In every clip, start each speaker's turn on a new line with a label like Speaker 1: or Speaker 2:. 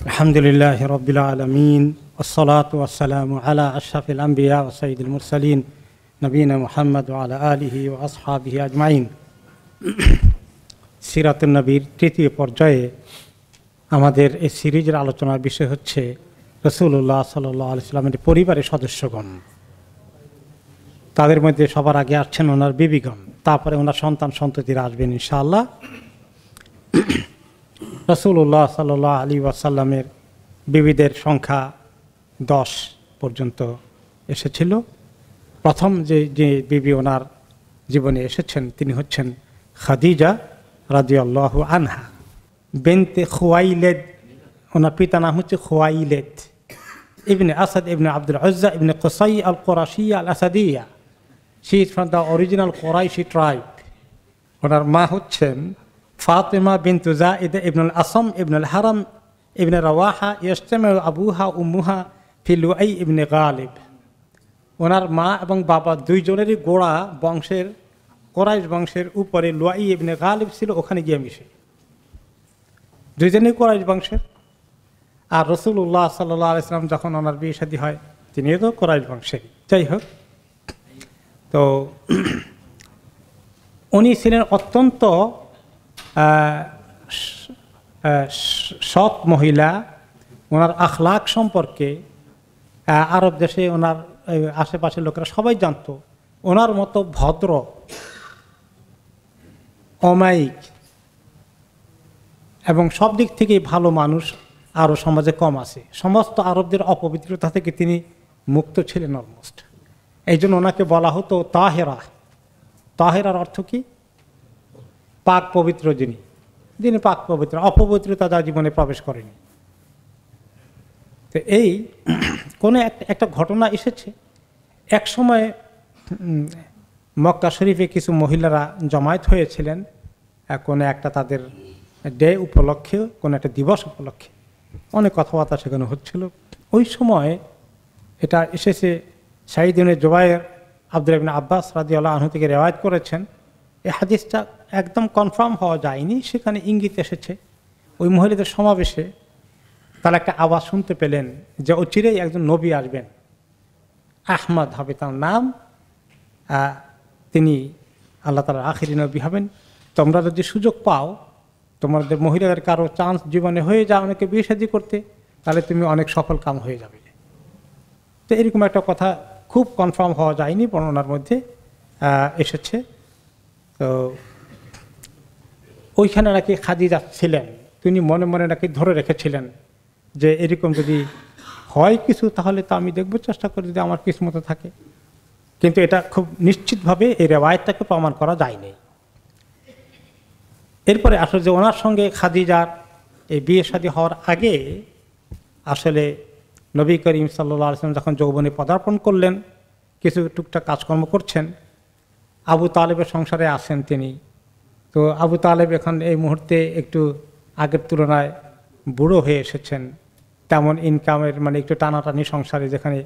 Speaker 1: আলহামদুলিল্লাহ রাব্বিল আলামিন ওয়াসসালাতু ওয়াসসালামু আলা আশরাফিল আম্বিয়া ওয়া সাইয়্যিদুল মুরসালিন নবিয়িনা মুহাম্মদ ওয়া আলা আলিহি ওয়া আসহাবিহি আজমাইন। সিরাতুন নবীর তৃতীয় পর্যায়ে আমাদের এই সিরিজের আলোচনার বিষয় হচ্ছে রাসূলুল্লাহ সাল্লাল্লাহু আলাইহি ওয়াসাল্লামের পরিবারের সদস্যগণ। তাদের মধ্যে সবার আগে আসছেন ওনার বিবিগণ, তারপরে ওনার সন্তান সন্ততিরা আসবেন ইনশাআল্লাহ। রাসূলুল্লাহ সাল্লাল্লাহু আলাইহি ওয়াসাল্লামের বিবিদের সংখ্যা 10 পর্যন্ত এসেছিল। প্রথম যে বিবি ওনার জীবনে এসেছেন তিনি হচ্ছেন খাদিজা রাদিয়াল্লাহু আনহা বিনতে খুয়াইলিদ। ওনার পিতার নাম হচ্ছে খুয়াইলিদ ইবনে আসাদ ইবনে আব্দুল উজ্জা ইবনে কুসাই আল কুরাশিয়া আল আসাদিয়া। She is from the original Quraishi tribe. ওনার মা হচ্ছেন ফাতেমা বিনতু যায়েদ ইবনুল আসম ইবনুল হারাম ইবনে রাওয়াহা ইজতামাউ আবুহা উম্মুহা ফি লুআই ইবনে গালিব। ওনার মা এবং বাবা দুইজনেরই গোড়া বংশের কোরাইশ বংশের উপরে লুআই ইবনে গালিব ছিল, ওখানে গিয়ে মিশে। দুইজনেই কোরাইশ বংশের। আর রাসূলুল্লাহ সাল্লাল্লাহু আলাইহি ওয়াসাল্লাম যখন ওনার বিয়ে শাদী হয় তিনিও তো কোরাইশ বংশের। যাই হোক, তো উনি ছিলেন অত্যন্ত সৎ মহিলা। ওনার আখলাক সম্পর্কে আরব দেশে ওনার আশেপাশের লোকেরা সবাই জানতো। ওনার মতো ভদ্র, অমায়িক এবং সব দিক থেকেই ভালো মানুষ আরও সমাজে কম আছে। সমস্ত আরবদের অপবিত্রতা থেকে তিনি মুক্ত ছিলেন অলমোস্ট। এই জন্য ওনাকে বলা হতো তাহেরা। তাহেরার অর্থ কি? পাক পবিত্র যিনি, যিনি পাক পবিত্র, অপবিত্রতা যার জীবনে প্রবেশ করেনি। তো এই কোনো একটা ঘটনা এসেছে। এক সময় মক্কা শরীফে কিছু মহিলারা জমায়েত হয়েছিলেন কোনো একটা তাদের ডে উপলক্ষে, কোনো একটা দিবস উপলক্ষে। অনেক কথাবার্তা সেখানে হচ্ছিল। ওই সময় এটা এসেছে সাঈদ ইবনে জুবায়ের আব্দুল্লাহ ইবনে আব্বাস রাদিয়াল্লাহু আনহু থেকে রিওয়ায়াত করেছেন। এই হাদিসটা একদম কনফার্ম হওয়া যায়নি, সেখানে ইঙ্গিত এসেছে। ওই মহিলাদের সমাবেশে তারা একটা আওয়াজ শুনতে পেলেন যে অচিরেই একজন নবী আসবেন, আহমদ হবে তার নাম, তিনি আল্লাহ তাআলার আখিরি নবী হবেন। তোমরা যদি সুযোগ পাও, তোমাদের মহিলাদের কারো চান্স জীবনে হয়ে যায় অনেকে বিয়ে শাদী করতে, তাহলে তুমি অনেক সফল কাম হয়ে যাবে। তো এরকম একটা কথা খুব কনফার্ম হওয়া যায়নি, বর্ণনার মধ্যে এসেছে। তো ওইখানে নাকি খাদিজা ছিলেন, তিনি মনে মনে নাকি ধরে রেখেছিলেন যে এরকম যদি হয় কিছু তাহলে তো আমি দেখব, চেষ্টা করি যদি আমার কিসমতে থাকে। কিন্তু এটা খুব নিশ্চিতভাবে এই রেওয়ায়েতটাকে প্রমাণ করা যায়নি। এরপরে আসলে যে ওনার সঙ্গে খাদিজার এই বিয়ে শাদী হওয়ার আগে আসলে নবী করিম সাল্লাল্লাহু আলাইহি ওয়াসাল্লাম যখন যৌবনে পদার্পণ করলেন, কিছু টুকটাক কাজকর্ম করছেন। আবু তালেবের সংসারে আসেন তিনি। তো আবু তালেব এখন এই মুহূর্তে একটু আগের তুলনায় বুড়ো হয়ে এসেছেন, তেমন ইনকামের মানে একটু টানাটানি সংসারে, যেখানে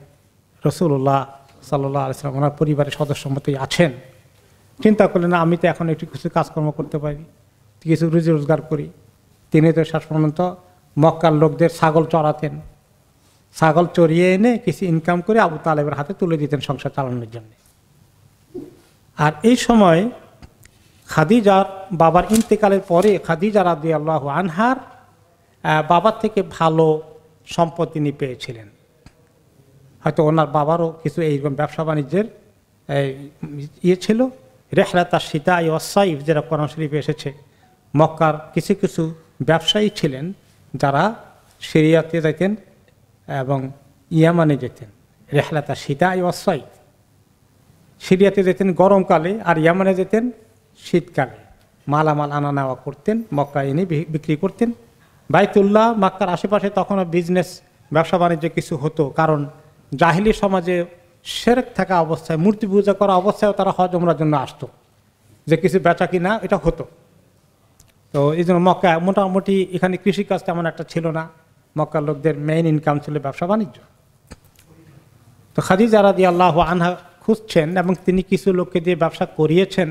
Speaker 1: রাসূলুল্লাহ সাল্লাল্লাহু আলাইহি ওয়াসাল্লাম ওনার পরিবারের সদস্য মতোই আছেন। চিন্তা করলেন আমি তো এখন একটু কিছু কাজকর্ম করতে পারি, কিছু রুজি রোজগার করি। তিনি তো শেষ পর্যন্ত মক্কার লোকদের ছাগল চড়াতেন, ছাগল চড়িয়ে এনে কিছু ইনকাম করে আবু তালেবের হাতে তুলে দিতেন সংসার চালানোর জন্য। আর এই সময় খাদিজার বাবার ইন্তেকালের পরে খাদিজা রাদিয়াল্লাহু আনহার বাবার থেকে ভালো সম্পদ তিনি পেয়েছিলেন। হয়তো ওনার বাবারও কিছু এইরকম ব্যবসা বাণিজ্যের ইয়ে ছিল। রেহলাতা সীতা ওয়াসাইফ, যেটা কোরআন শরীফে এসেছে, মক্কার কিছু কিছু ব্যবসায়ী ছিলেন যারা সিরিয়াতে যেতেন এবং ইয়ামানে যেতেন। রেহলাতা সীতা ওয়াসাইফ, সিরিয়াতে যেতেন গরমকালে আর ইয়ামানে যেতেন শীতকালে। মালামাল আনা নেওয়া করতেন, মক্কা এনে বিক্রি করতেন। বাইতুল্লাহ মক্কার আশেপাশে তখনও বিজনেস ব্যবসা বাণিজ্য কিছু হতো, কারণ জাহিলি সমাজে শিরক থাকা অবস্থায়, মূর্তি পূজা করা অবস্থায়ও তারা হজ ওমরার জন্য আসতো, যে কিছু বেচা কিনা এটা হতো। তো এই জন্য মক্কা মোটামুটি এখানে কৃষিকাজ তেমন একটা ছিল না, মক্কার লোকদের মেইন ইনকাম ছিল ব্যবসা বাণিজ্য। তো খাদিজা রাদিয়াল্লাহু আনহা খুঁজছেন এবং তিনি কিছু লোককে দিয়ে ব্যবসা করিয়েছেন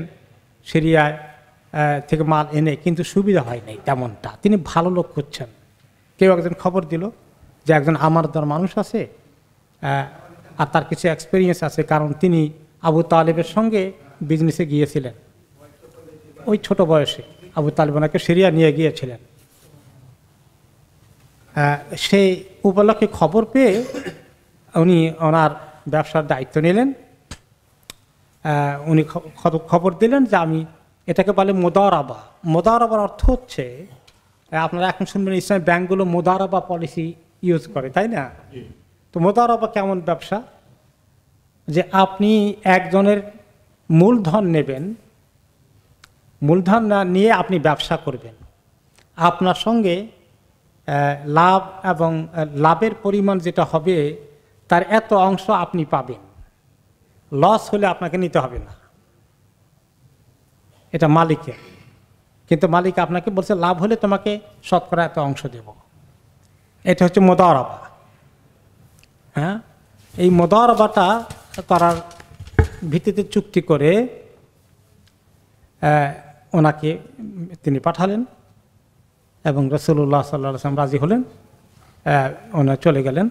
Speaker 1: সিরিয়ায় থেকে মাল এনে, কিন্তু সুবিধা হয় নাই তেমনটা। তিনি ভালো লোক খুঁজছেন কেউ একজন খবর দিল যে একজন আমানতদার মানুষ আছে, আর তার কিছু এক্সপিরিয়েন্স আছে, কারণ তিনি আবু তালেবের সঙ্গে বিজনেসে গিয়েছিলেন। ওই ছোট বয়সে আবু তালেব ওনাকে সিরিয়া নিয়ে গিয়েছিলেন। সেই উপলক্ষে খবর পেয়ে উনি ওনার ব্যবসার দায়িত্ব নিলেন। উনি খবর দিলেন যে আমি, এটাকে বলে মোদারাবা। মোদারাবার অর্থ হচ্ছে, আপনারা এখন শুনবেন ইসলামী ব্যাংকগুলো মোদারাবা পলিসি ইউজ করে, তাই না? তো মোদারাবা কেমন ব্যবসা? যে আপনি একজনের মূলধন নেবেন, মূলধন নিয়ে আপনি ব্যবসা করবেন, আপনার সঙ্গে লাভ এবং লাভের পরিমাণ যেটা হবে তার এত অংশ আপনি পাবেন, লস হলে আপনাকে নিতে হবে না, এটা মালিকের। কিন্তু মালিক আপনাকে বলছে লাভ হলে তোমাকে শতকরা এত অংশ দেব। এটা হচ্ছে মোদারাবা। হ্যাঁ, এই মোদারাবাটা করার ভিত্তিতে চুক্তি করে ওনাকে তিনি পাঠালেন এবং রাসূলুল্লাহ সাল্লাল্লাহু আলাইহি ওয়াসাল্লাম রাজি হলেন, ওনারা চলে গেলেন।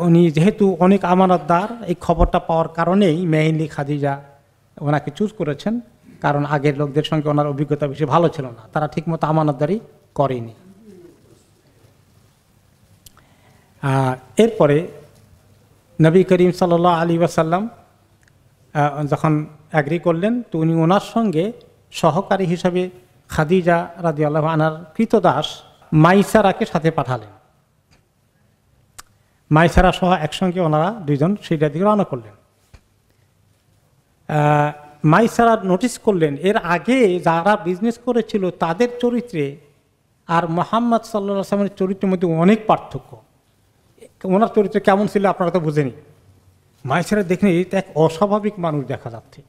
Speaker 1: উনি যেহেতু অনেক আমানতদার, এই খবরটা পাওয়ার কারণেই মেইনলি খাদিজা ওনাকে চুজ করেছেন, কারণ আগের লোকদের সঙ্গে ওনার অভিজ্ঞতা বেশি ভালো ছিল না, তারা ঠিকমতো আমানতদারি করেনি। এরপরে নবী করিম সাল্লাল্লাহু আলাইহি ওয়াসাল্লাম যখন অ্যাগ্রি করলেন, তো উনি ওনার সঙ্গে সহকারী হিসাবে খাদিজা রাদিয়াল্লাহু আনহার কৃতদাস মাইসারাকে সাথে পাঠালেন। মাইসারা সহ একসঙ্গে ওনারা দুইজন সিরিয়ার দিকে রওনা করলেন। মাইসারা নোটিস করলেন এর আগে যারা বিজনেস করেছিল তাদের চরিত্রে আর মুহাম্মদ সাল্লাল্লাহু আলাইহি ওয়াসাল্লামের চরিত্রের মধ্যে অনেক পার্থক্য। ওনার চরিত্র কেমন ছিল আপনারা তো বুঝেনি। মাইসারা দেখলেন এটা এক অস্বাভাবিক মানুষ দেখা যাচ্ছে।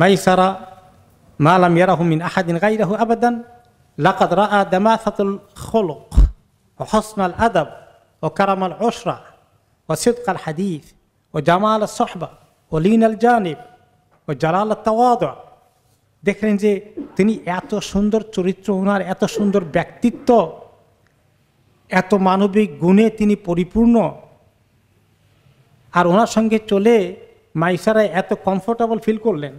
Speaker 1: মাইসারা মা লাম ইয়ারাহু মিন আহাদিন গায়রাহু আবাদান লাকাদ রাআ দামাসাতুল খুলুক ওয়া হুসনাল আদাব ওয়া কারামাল উশরা ওয়া সিদকাল হাদিস ওয়া জামালাস সুহবা ওয়া লিনাল জানিব ওয়া জালালাত তাওয়াদু। দেখলেন যে তিনি এত সুন্দর চরিত্র, ওনার এত সুন্দর ব্যক্তিত্ব, এত মানবিক গুণে তিনি পরিপূর্ণ, আর ওনার সঙ্গে চলে মাইসারা এত কমফোর্টেবল ফিল করলেন,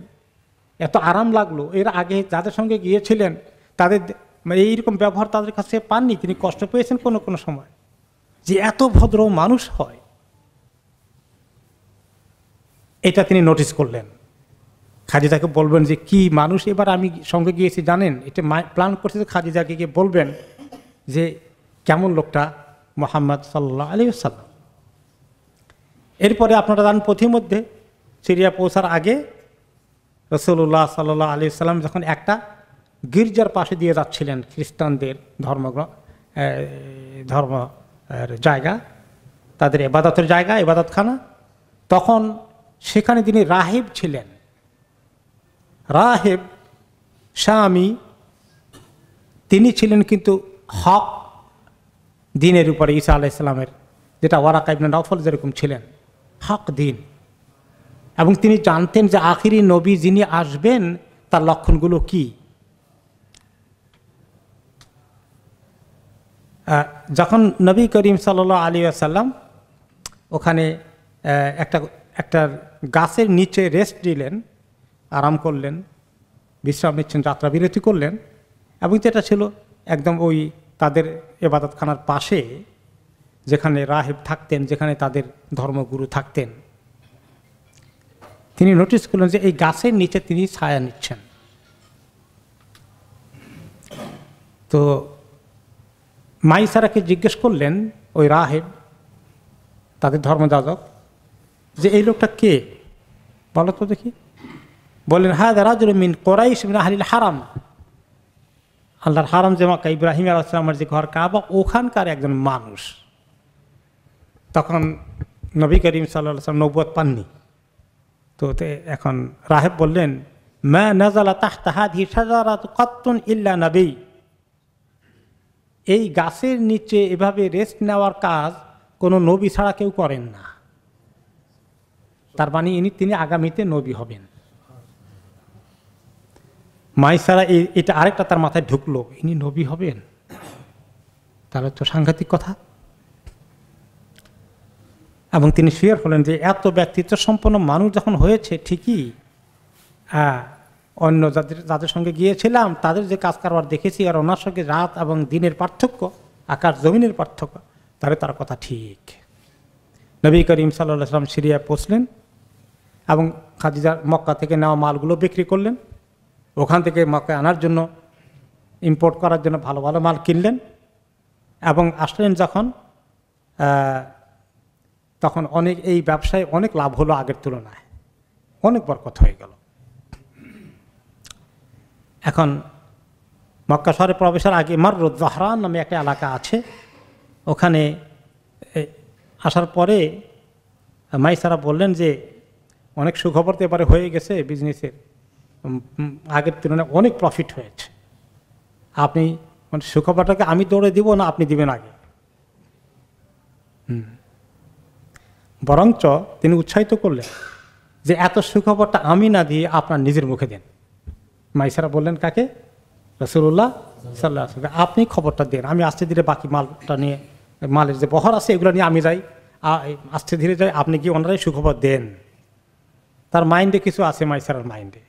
Speaker 1: এত আরাম লাগলো। এর আগে যাদের সঙ্গে গিয়েছিলেন তাদের এইরকম ব্যবহার তাদের কাছে পাননি, তিনি কষ্ট পেয়েছেন কোনো কোনো সময়, যে এত ভদ্র মানুষ হয়, এটা তিনি নোটিস করলেন। খাদিজাকে বলবেন যে কি মানুষ, এবার আমি সঙ্গে গিয়েছি জানেন, এটা প্ল্যান করছে যে খাদিজাকে গিয়ে বলবেন যে কেমন লোকটা মুহাম্মদ সাল্লাল্লাহু আলাইহি ওয়াসাল্লাম। এরপরে আপনারা জানেন পথিমধ্যে সিরিয়া পৌঁছার আগে রাসূলুল্লাহ সাল্লাল্লাহু আলাইহি ওয়াসাল্লাম যখন একটা গির্জার পাশে দিয়ে যাচ্ছিলেন, খ্রিস্টানদের ধর্ম জায়গা, তাদের ইবাদতের জায়গা, ইবাদতখানা, তখন সেখানে তিনি রাহিব ছিলেন। রাহিব শামী, তিনি ছিলেন কিন্তু হক দিনের উপরে, ঈসা আলাইহিস সালামের, যেটা ওয়ারাকা ইবনে নওফল যেরকম ছিলেন, হক দিন। এবং তিনি জানতেন যে আখিরি নবী যিনি আসবেন তার লক্ষণগুলো কি। যখন নবী করিম সাল্লাল্লাহু আলাইহি ওয়াসাল্লাম ওখানে একটা গাছের নিচে রেস্ট দিলেন, আরাম করলেন, বিশ্রাম নিচ্ছেন, যাত্রা বিরতি করলেন, এবং যেটা ছিল একদম ওই তাদের ইবাদতখানার পাশে, যেখানে রাহিব থাকতেন, যেখানে তাদের ধর্মগুরু থাকতেন। তিনি নোটিস করলেন যে এই গাছের নিচে তিনি ছায়া নিচ্ছেন। তো মাইসারাকে জিজ্ঞেস করলেন ওই রাহিব, তাদের ধর্মযাজক, যে এই লোকটা কে, বলো তো দেখি। বললেন হাযা রাজুলুম মিন কুরাইশ মিন আহলিল হারাম, আল্লাহর হারাম যে মক্কা, ইব্রাহিম আলাইহিস সালামের যে ঘর কাবা, ওখানকার একজন মানুষ। তখন নবী করিম সাল্লাল্লাহু আলাইহি ওয়াসাল্লাম নবুয়ত পাননি। তো এখন রাহেব বললেন মা নাযালা তাহতা হাযিহি শাজারাতু কাত্তুন ইল্লা নবী, এই গাছের নিচে এভাবে রেস্ট নেওয়ার কাজ কোনো নবী ছাড়া কেউ করেন না। তার মানে তিনি আগামীতে নবী হবেন। মাইসারা এটা আরেকটা তার মাথায় ঢুকলো, ইনি নবী হবেন, তাহলে তো সাংঘাতিক কথা। এবং তিনি শিওর হলেন যে এত ব্যক্তিত্ব সম্পন্ন মানুষ যখন হয়েছে, ঠিকই অন্য যাদের সঙ্গে গিয়েছিলাম তাদের যে কাজ কারবার দেখেছি আর ওনার সঙ্গে রাত এবং দিনের পার্থক্য, আকাশ জমিনের পার্থক্য, তাহলে তার কথা ঠিক। নবী করিম সাল্লাল্লাহু আলাইহি ওয়াসাল্লাম সিরিয়া পৌঁছলেন এবং খাদিজার মক্কা থেকে নেওয়া মালগুলো বিক্রি করলেন। ওখান থেকে মক্কায় আনার জন্য, ইম্পোর্ট করার জন্য ভালো ভালো মাল কিনলেন এবং আসলেন যখন, তখন অনেক এই ব্যবসায় অনেক লাভ হলো আগের তুলনায়, অনেক বরকত হয়ে গেল। এখন মক্কা শহরে প্রবেশের আগে মাররুদ জাহরান নামে একটা এলাকা আছে, ওখানে আসার পরে মাইসারা বললেন যে অনেক সুখবর তো এবারে হয়ে গেছে, বিজনেসের আগের তুলনায় অনেক প্রফিট হয়েছে, আপনি মানে সুখবরটাকে আমি দৌড়ে দিব না আপনি দিবেন আগে? বরঞ্চ তিনি উৎসাহিত করলেন যে এত সুখবরটা আমি না দিয়ে আপনার নিজের মুখে দেন। মাইসারা বললেন কাকে? রাসূলুল্লাহ সাল্লাল্লাহু আলাইহি ওয়াসাল্লাম, আপনি খবরটা দেন, আমি আস্তে ধীরে বাকি মালটা নিয়ে, মালের যে বহর আছে এগুলো নিয়ে আমি যাই, আস্তে ধীরে যাই, আপনি কি ওনারাই সুখবর দেন। তার মাইন্ডে কিছু আছে, মাইসারার মাইন্ডে।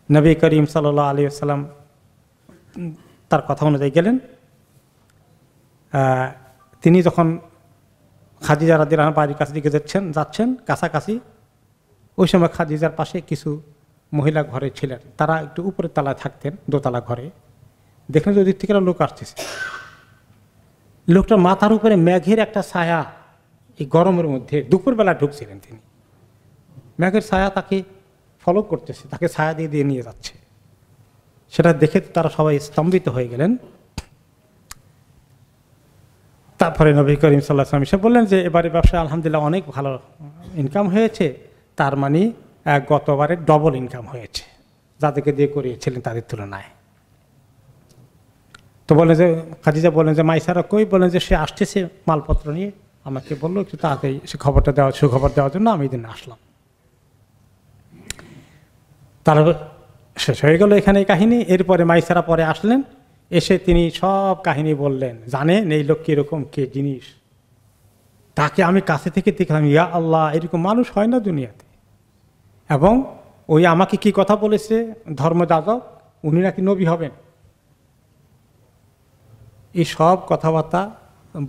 Speaker 1: নবী করিম সাল্লাল্লাহু আলাইহি ওয়াসাল্লাম তার কথা অনুযায়ী গেলেন। তিনি যখন খাদিজা রাদিয়াল্লাহু আনহা বাড়ির কাছে দিকে যাচ্ছেন কাছাকাছি, ওই সময় খাদিজার পাশে কিছু মহিলা ঘরে ছিলেন, তারা একটু উপরের তলায় থাকতেন, দোতলা ঘরে। দেখলেন যে ওদিক থেকে লোক আসতেছে, লোকটার মাথার উপরে মেঘের একটা ছায়া, এই গরমের মধ্যে দুপুরবেলা ঢুকছিলেন তিনি, মেঘের ছায়া তাকে ফলো করতেছে, তাকে ছায়া দিয়ে দিয়ে নিয়ে যাচ্ছে। সেটা দেখে তারা সবাই স্তম্ভিত হয়ে গেলেন। তারপরে নবী করিম সাল্লাল্লাহু আলাইহি ওয়াসাল্লাম এসে বললেন যে এবারে ব্যবসায় আলহামদুলিল্লাহ অনেক ভালো ইনকাম হয়েছে, তার মানে গতবারে ডবল ইনকাম হয়েছে যাদেরকে দিয়ে করিয়েছিলেন তাদের তুলনায়। তো বলেন যে খাদিজা বলেন যে মাইসারা কই? বলেন যে সে আসতেছে মালপত্র নিয়ে, আমাকে বললো একটু তাড়াতাড়ি সে খবরটা দেওয়া, সুখবর দেওয়ার জন্য আমি দিন আসলাম। তারপর শেষ হয়ে গেল এখানে এই কাহিনী। এরপরে মাইসারা পরে আসলেন, এসে তিনি সব কাহিনী বললেন, জানেন এই লোক কিরকম, কে জিনিস, তাকে আমি কাছে থেকে দেখলাম, ইয়া আল্লাহ, এরকম মানুষ হয় না দুনিয়াতে। এবং ওই আমাকে কি কথা বলেছে ধর্মযাজক, উনি নাকি নবী হবেন, এই সব কথাবার্তা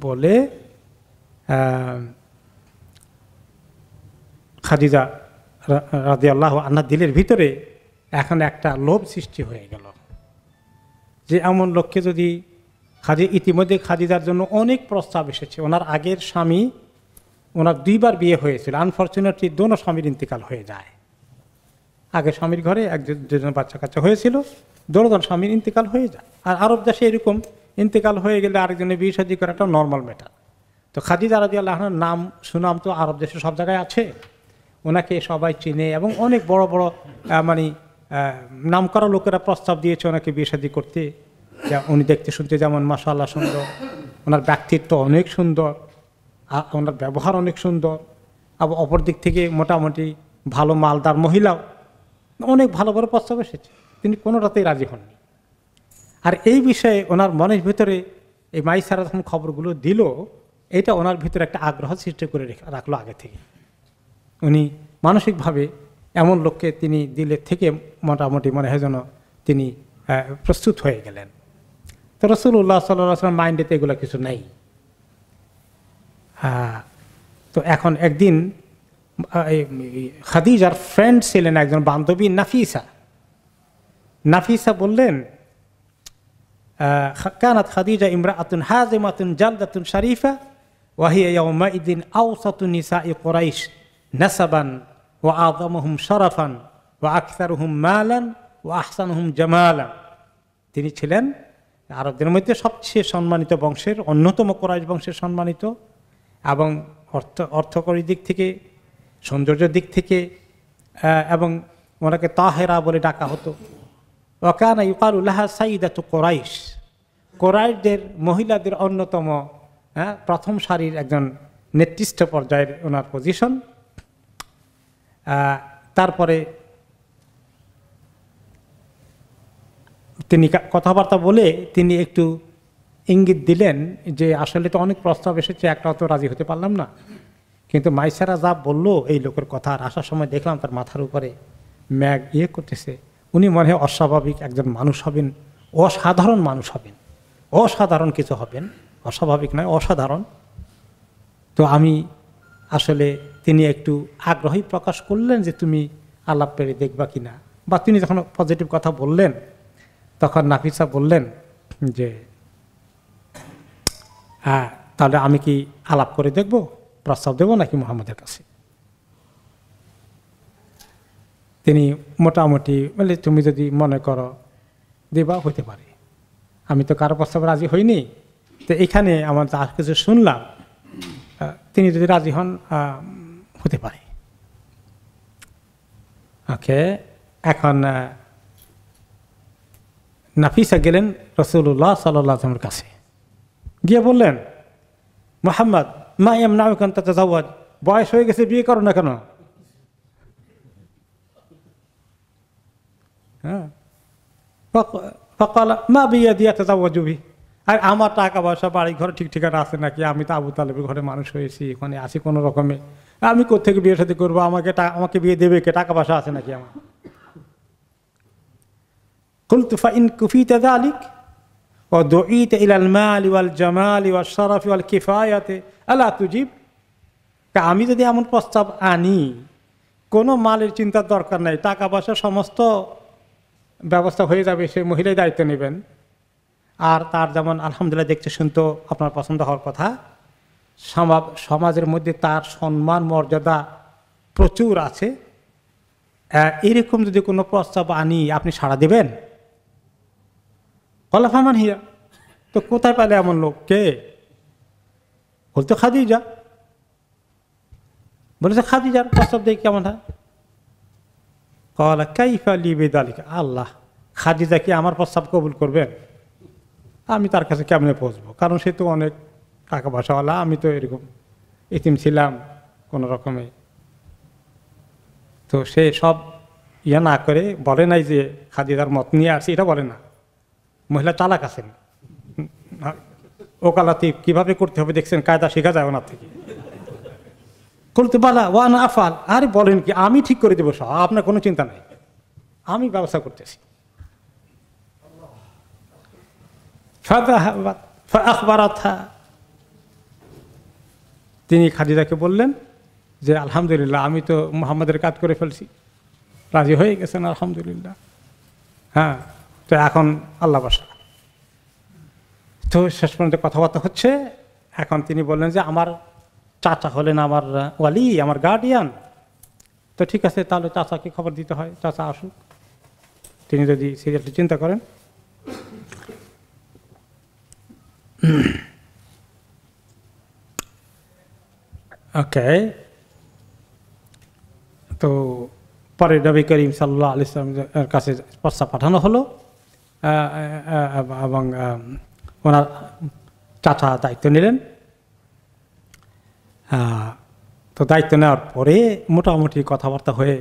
Speaker 1: বলে খাদিজা রাদিয়াল্লাহু আনহা দিলের ভিতরে এখন একটা লোভ সৃষ্টি হয়ে গেল যে এমন লোককে যদি ইতিমধ্যে খাদিজার জন্য অনেক প্রস্তাব এসেছে। ওনার আগের স্বামী, ওনার 2 বার বিয়ে হয়েছিল, আনফর্চুনেটলি দোনো স্বামীর ইন্তেকাল হয়ে যায়। আগের স্বামীর ঘরে দুজন বাচ্চা কাচ্চা হয়েছিল, দোনোজন স্বামীর ইন্তেকাল হয়ে যায়। আর আরব দেশে এরকম ইন্তেকাল হয়ে গেলে আরেকজনের বিয়ে শাদী করা একটা নর্মাল ম্যাটার। তো খাদিজা রাদিয়াল্লাহু আনহার নাম সুনাম তো আরব দেশে সব জায়গায় আছে, ওনাকে সবাই চিনে এবং অনেক বড় বড় মানে নাম করা লোকেরা প্রস্তাব দিয়েছে ওনাকে বিয়ে শাদী করতে। উনি দেখতে শুনতে যেমন মাশাআল্লাহ সুন্দর, ওনার ব্যক্তিত্ব অনেক সুন্দর, ওনার ব্যবহার অনেক সুন্দর, আবার অপর দিক থেকে মোটামুটি ভালো মালদার মহিলাও, অনেক ভালো বড় প্রস্তাব এসেছে, তিনি কোনোটাতেই রাজি হননি। আর এই বিষয়ে ওনার মনের ভিতরে এই মাইসারা যখন খবরগুলো দিল, এটা ওনার ভিতরে একটা আগ্রহ সৃষ্টি করে রাখলো আগে থেকে। উনি মানসিকভাবে এমন লোককে তিনি দিলের থেকে মোটামুটি মনে হয় যেন তিনি প্রস্তুত হয়ে গেলেন। তো রাসূলুল্লাহ সাল্লাল্লাহু আলাইহি ওয়াসাল্লাম মাইন্ডেতে এগুলো কিছু নেই। তো এখন একদিন খাদিজার ফ্রেন্ড ছিলেন একজন বান্ধবী নাফিসা বললেন, কানাত খাদিজা ইমরাআতুন হাজিমাতুন জালদাতুন শরীফা ওয়া হিয়া ইয়াওমাইদিন আওসাতু নিসাই কুরাইশ নাসাবান ওয়া আযামুহুম শরাফান ওয়া আকসারুহুম মালান ওয়া আহসানুহুম জামালান। তিনি ছিলেন আরবদের মধ্যে সবচেয়ে সম্মানিত বংশের, অন্যতম কুরাইশ বংশের সম্মানিত, এবং অর্থকরী দিক থেকে, সৌন্দর্যের দিক থেকে, এবং ওনাকে তাহেরা বলে ডাকা হতো। ওয়াকানা ইউকালু লাহা সাইয়্যিদাতু কুরাইশ, কুরাইশদের মহিলাদের অন্যতম প্রথম সারির একজন নেতৃত্ব পর্যায়ের ওনার পজিশন। তারপরে তিনি কথাবার্তা বলে তিনি একটু ইঙ্গিত দিলেন যে আসলে তো অনেক প্রস্তাব এসেছে, একটাও তো রাজি হতে পারলাম না। কিন্তু মাইসারা যা বললো এই লোকের কথা, আর আসার সময় দেখলাম তার মাথার উপরে ম্যাগ করতেছে, উনি মনে হয় অস্বাভাবিক একজন মানুষ হবেন, অসাধারণ মানুষ হবেন, অসাধারণ কিছু হবেন, অস্বাভাবিক নয় অসাধারণ। তো আমি আসলে তিনি একটু আগ্রহী প্রকাশ করলেন যে তুমি আলাপ পেরে দেখবা কিনা, বা তিনি যখন পজিটিভ কথা বললেন তখন নাফিসা বললেন যে হ্যাঁ তাহলে আমি কি আলাপ করে দেখব, প্রস্তাব দেব নাকি মুহাম্মদের কাছে। তিনি মোটামুটি বলে তুমি যদি মনে করো দেবা হতে পারে, আমি তো কারো প্রস্তাব রাজি হইনি, তো এখানে আমার যা কিছু শুনলাম তিনি যদি রাজি হন হতে পারে। ওকে, এখন নাফিসা গেলেন রাসূলুল্লাহ সাল্লাল্লাহু আলাইহি ওয়াসাল্লামের কাছে, গিয়ে বললেন মুহাম্মদ মা ইয়ামনাউকা আন তাতাযাওয়াজ, বয়স হয়ে গেছে বিয়ে করো না কেন? হ্যাঁ, ফাকালা মা বিয়াদি আতাযাওয়াজু বি, আর আমার টাকা পয়সা বাড়ি ঘর ঠিক ঠিকানা আছে নাকি? আমি তো আবু তালেবের ঘরে মানুষ হয়েছি, ওখানে আছি কোনো রকমে, আমি কোত্থেকে বিয়ে সাথে করবো? আমাকে বিয়ে দেবে কে? টাকা পয়সা আছে নাকি আমার? কুলতু ফাইন কুফিতা যালিক ওয়া দুইতা ইলাল মাল ওয়াল জামাল ওয়াল শরফ ওয়াল কিফায়াতে আলা তুজিব, আমি যদি এমন প্রস্তাব আনি, কোনো মালের চিন্তার দরকার নাই, টাকা পয়সা সমস্ত ব্যবস্থা হয়ে যাবে, সে মহিলাই দায়িত্ব নেবেন, আর তার যেমন আলহামদুলিল্লাহ দেখতে শুনতো আপনার পছন্দ হওয়ার কথা, সমাজের মধ্যে তার সম্মান মর্যাদা প্রচুর আছে, এরকম যদি কোনো প্রস্তাব আনি আপনি সাড়া দেবেন? কলাফামান হিয়া, তো কোথায় পেলে এমন লোক? কে বলতো? খাদিজা। বলেছে খাদিজার প্রস্তাব দেখি কেমন হয়। কলা কাইফা লিবে দালিকা, আল্লাহ, খাদিজা কি আমার প্রস্তাব কবুল করবেন? আমি তার কাছে কেমনে পৌঁছবো? কারণ সে তো অনেক টাকা পয়সাওয়ালা, আমি তো এরকম এতিম ছিলাম কোনো রকমে। তো সে সব না করে বলে নাই যে খাদিজার মত নিয়ে আসি, এটা বলে না। মহিলা চালাক আছেন, ওকালাতি কিভাবে করতে হবে দেখছেন, কায়দা শেখা যায় ওনার থেকে। বলতে বালা ওয়ান আফাল, আরে বলেন কি, আমি ঠিক করে দেবো সব, আপনার কোনো চিন্তা নাই, আমি ব্যবস্থা করতেছি। তিনি খাদিজাকে বললেন যে আলহামদুলিল্লাহ, আমি তো মুহাম্মাদের কাজ করে ফেলছি, রাজি হয়ে গেছেন আলহামদুলিল্লাহ। হ্যাঁ, তো এখন আল্লাহ বাসা। তো শেষ পর্যন্ত কথাবার্তা হচ্ছে। এখন তিনি বললেন যে আমার চাচা হলেন আমার ওয়ালি, আমার গার্ডিয়ান, তো ঠিক আছে তাহলে চাচাকে খবর দিতে হয়, চাচা আসুক, তিনি যদি সিরিয়াসলি চিন্তা করেন। ওকে, তো পরে নবী করিম সাল্লাল্লাহু আলাইহি ওয়াসাল্লামের কাছে প্রস্তাব পাঠানো হলো, এবং ওনার চাচা দায়িত্ব নিলেন। তো দায়িত্ব নেওয়ার পরে মোটামুটি কথাবার্তা হয়ে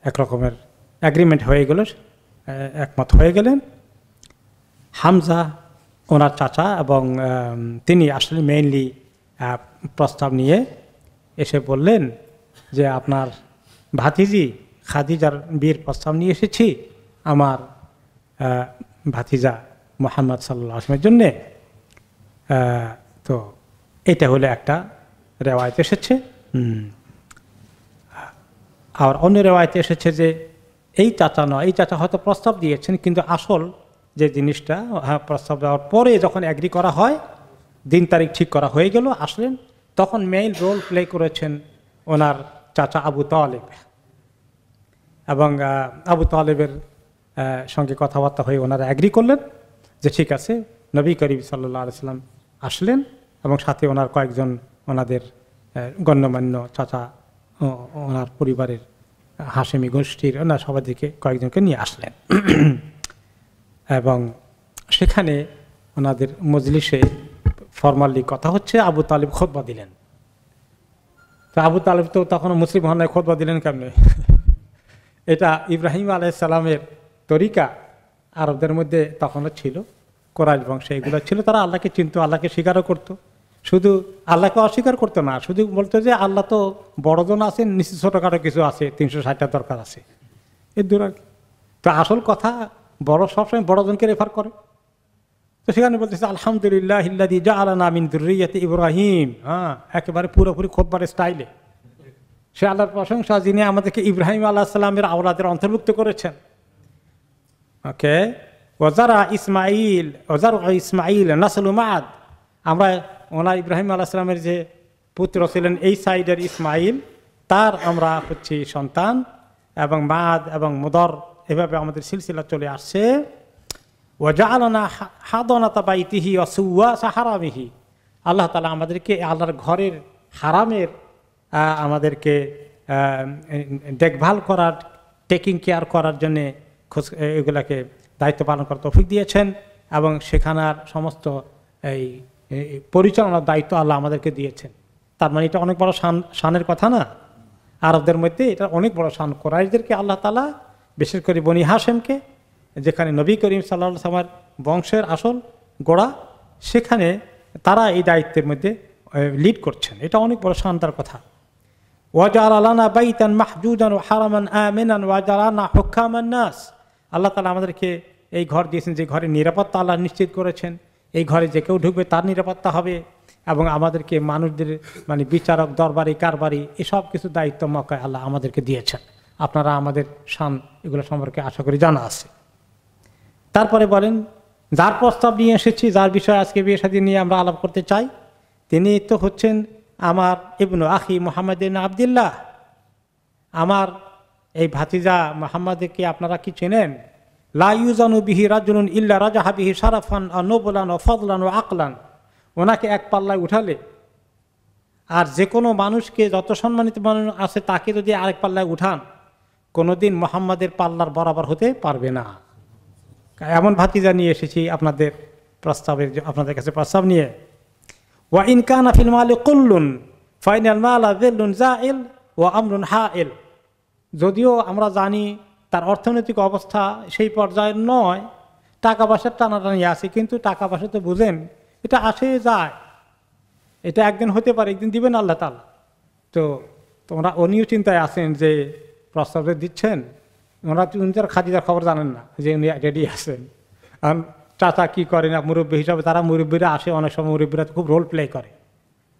Speaker 1: একরকমের অ্যাগ্রিমেন্ট হয়ে গেল, একমত হয়ে গেলেন। হামজা ওনার চাচা, এবং তিনি আসলে মেইনলি প্রস্তাব নিয়ে এসে বললেন যে আপনার ভাতিজি খাদিজার বিয়ের প্রস্তাব নিয়ে এসেছি আমার ভাতিজা মুহাম্মদ সাল্লাল্লাহু আলাইহি ওয়াসাল্লামের জন্যে। তো এটা হলো একটা রেওয়ায়েত এসেছে। আর অন্য রেওয়ায়েতে এসেছে যে এই চাচা নয়, এই চাচা হয়তো প্রস্তাব দিয়েছেন, কিন্তু আসল যে জিনিসটা, প্রস্তাব দেওয়ার পরে যখন অ্যাগ্রি করা হয়, দিন তারিখ ঠিক করা হয়ে গেল, আসলেন, তখন মেইন রোল প্লে করেছেন ওনার চাচা আবু তালেব। এবং আবু তালেবের সঙ্গে কথাবার্তা হয়ে ওনারা অ্যাগ্রি করলেন যে ঠিক আছে। নবী করিম সাল্লাল্লাহু আলাইহি ওয়াসাল্লাম আসলেন, এবং সাথে ওনার কয়েকজন ওনাদের গণ্যমান্য চাচা, ওনার পরিবারের হাশেমি গোষ্ঠীর ওনার সবাই দিকে কয়েকজনকে নিয়ে আসলেন। এবং সেখানে ওনাদের মজলিসে ফরমালি কথা হচ্ছে, আবু তালেব খুতবা দিলেন। তো আবু তালেব তো তখন মুসলিম হন নাই, খুতবা দিলেন কেমনে? এটা ইব্রাহিম আলাইহিস সালামের তরিকা, আরবদের মধ্যে তখনও ছিল, কোরাইশ বংশ এগুলো ছিল, তারা আল্লাহকে চিনতো, আল্লাহকে স্বীকারও করতো। শুধু আল্লাহকে অস্বীকার করতো না, শুধু বলতো যে আল্লাহ তো বড়জন আছে, নিচে ছোটখাটো কিছু আছে, 360টা দরকার আছে, এর দূর আর কি। তো আসল কথা বড় সবসময় বড়জনকে রেফার করে। তো সেখানে বলতেছে আলহামদুলিল্লাহ ইল্লাযী জাআলানা মিন যুররিয়্যাতি ইব্রাহিম, হ্যাঁ একেবারে পুরোপুরি খোদবার স্টাইলে সে আল্লাহর প্রশংসা যিনি আমাদেরকে ইব্রাহিম আলাইহিস সালামের আওলাদের অন্তর্ভুক্ত করেছেন। ওকে, ওয়াজারা ইসমাইল, ওয়াজার ইসমাইল নাসলু মাদ, আমরা ওনার ইব্রাহিম আলাইহিস সালামের যে পুত্র ছিলেন এই সাইডের ইসমাইল, তার আমরা হচ্ছি সন্তান, এবং মাদ এবং মুদর, এভাবে আমাদের সিলসিলা চলে আসছে। ওয়াজআলানা হাদানাতা বাইতিহি ওয়া সুওয়াসা হারামিহি, আল্লাহ তাআলা আমাদেরকে আল্লাহর ঘরের হারামের আমাদেরকে দেখভাল করার, টেকিং কেয়ার করার জন্য এগুলাকে দায়িত্ব পালন করার তৌফিক দিয়েছেন, এবং সেখানার সমস্ত এই পরিচালনার দায়িত্ব আল্লাহ আমাদেরকে দিয়েছেন। তার মানে এটা অনেক বড় শানের কথা না? আরবদের মধ্যে এটা অনেক বড় শান। কোরাইশদেরকে আল্লাহ তাআলা, বিশেষ করে বনি হাশেমকে, যেখানে নবী করিম সাল্লাল্লাহু আলাইহি ওয়াসাল্লামের বংশের আসল গোড়া, সেখানে তারা এই দায়িত্বের মধ্যে লিড করছেন, এটা অনেক বড় শানদার কথা। ওয়াজআলা লানা বাইতান মাহজুজান ওয়া হারামান আমিনান ওয়াজআলানা হুকামান নাস, আল্লাহ তাআলা আমাদেরকে এই ঘর দিয়েছেন যে ঘরের নিরাপত্তা আল্লাহ নিশ্চিত করেছেন, এই ঘরে যে কেউ ঢুকবে তার নিরাপত্তা হবে, এবং আমাদেরকে মানুষদের মানে বিচারক, দরবারি, কারবারি এসব কিছু দায়িত্ব মক্কায় আল্লাহ আমাদেরকে দিয়েছেন। আপনারা আমাদের শান এগুলো সম্পর্কে আশা করি জানা আছে। তারপরে বলেন, যার প্রস্তাব নিয়ে এসেছি, যার বিষয়ে আজকে বিয়ে শাদী নিয়ে আমরা আলাপ করতে চাই, তিনি তো হচ্ছেন আমার ইবনু আখি মুহাম্মদ ইবনে আবদুল্লাহ, আমার এই ভাতিজা মুহাম্মদকে আপনারা কি চেনেন? লা ইউজানু বিহি রাজুলুন ইল্লা রাজাহা বিহি শারাফান ওয়া নবলান ওয়া ফাদলান ওয়া আকলান, ওনাকে এক পাল্লায় উঠালে আর যে কোনো মানুষকে, যত সম্মানিত মানুষ আছে তাকে যদি আরেক পাল্লায় উঠান, কোনোদিন মুহাম্মাদের পাল্লার বরাবর হতে পারবে না। এমন ভাতিজা নিয়ে এসেছি আপনাদের প্রস্তাবের, আপনাদের কাছে প্রস্তাব নিয়ে। ওয়া ইন কানা ফিল মালি কুল্লুন ফাইনাল মালা যিল্লুন জাইল ওয়া আমরুন হাইল, যদিও আমরা জানি তার অর্থনৈতিক অবস্থা সেই পর্যায়ের নয়, টাকা পয়সার টানাটানি আছে, কিন্তু টাকা পয়সা তো বুঝেন এটা আসে যায়, এটা একদিন হতে পারে, একদিন দিবেন আল্লাহ তাআলা। তো তোমরা উনিও চিন্তায় আছেন যে প্রস্তাব দিচ্ছেন, ওনারা উনার খাদিজার খবর জানেন না যে উনি রেডি আছেন। আর চাচা কী করেন মুরব্বী হিসাবে, তারা মুরব্বীরা আসে, অনেক সময় মুরব্বীরা খুব রোল প্লে করে,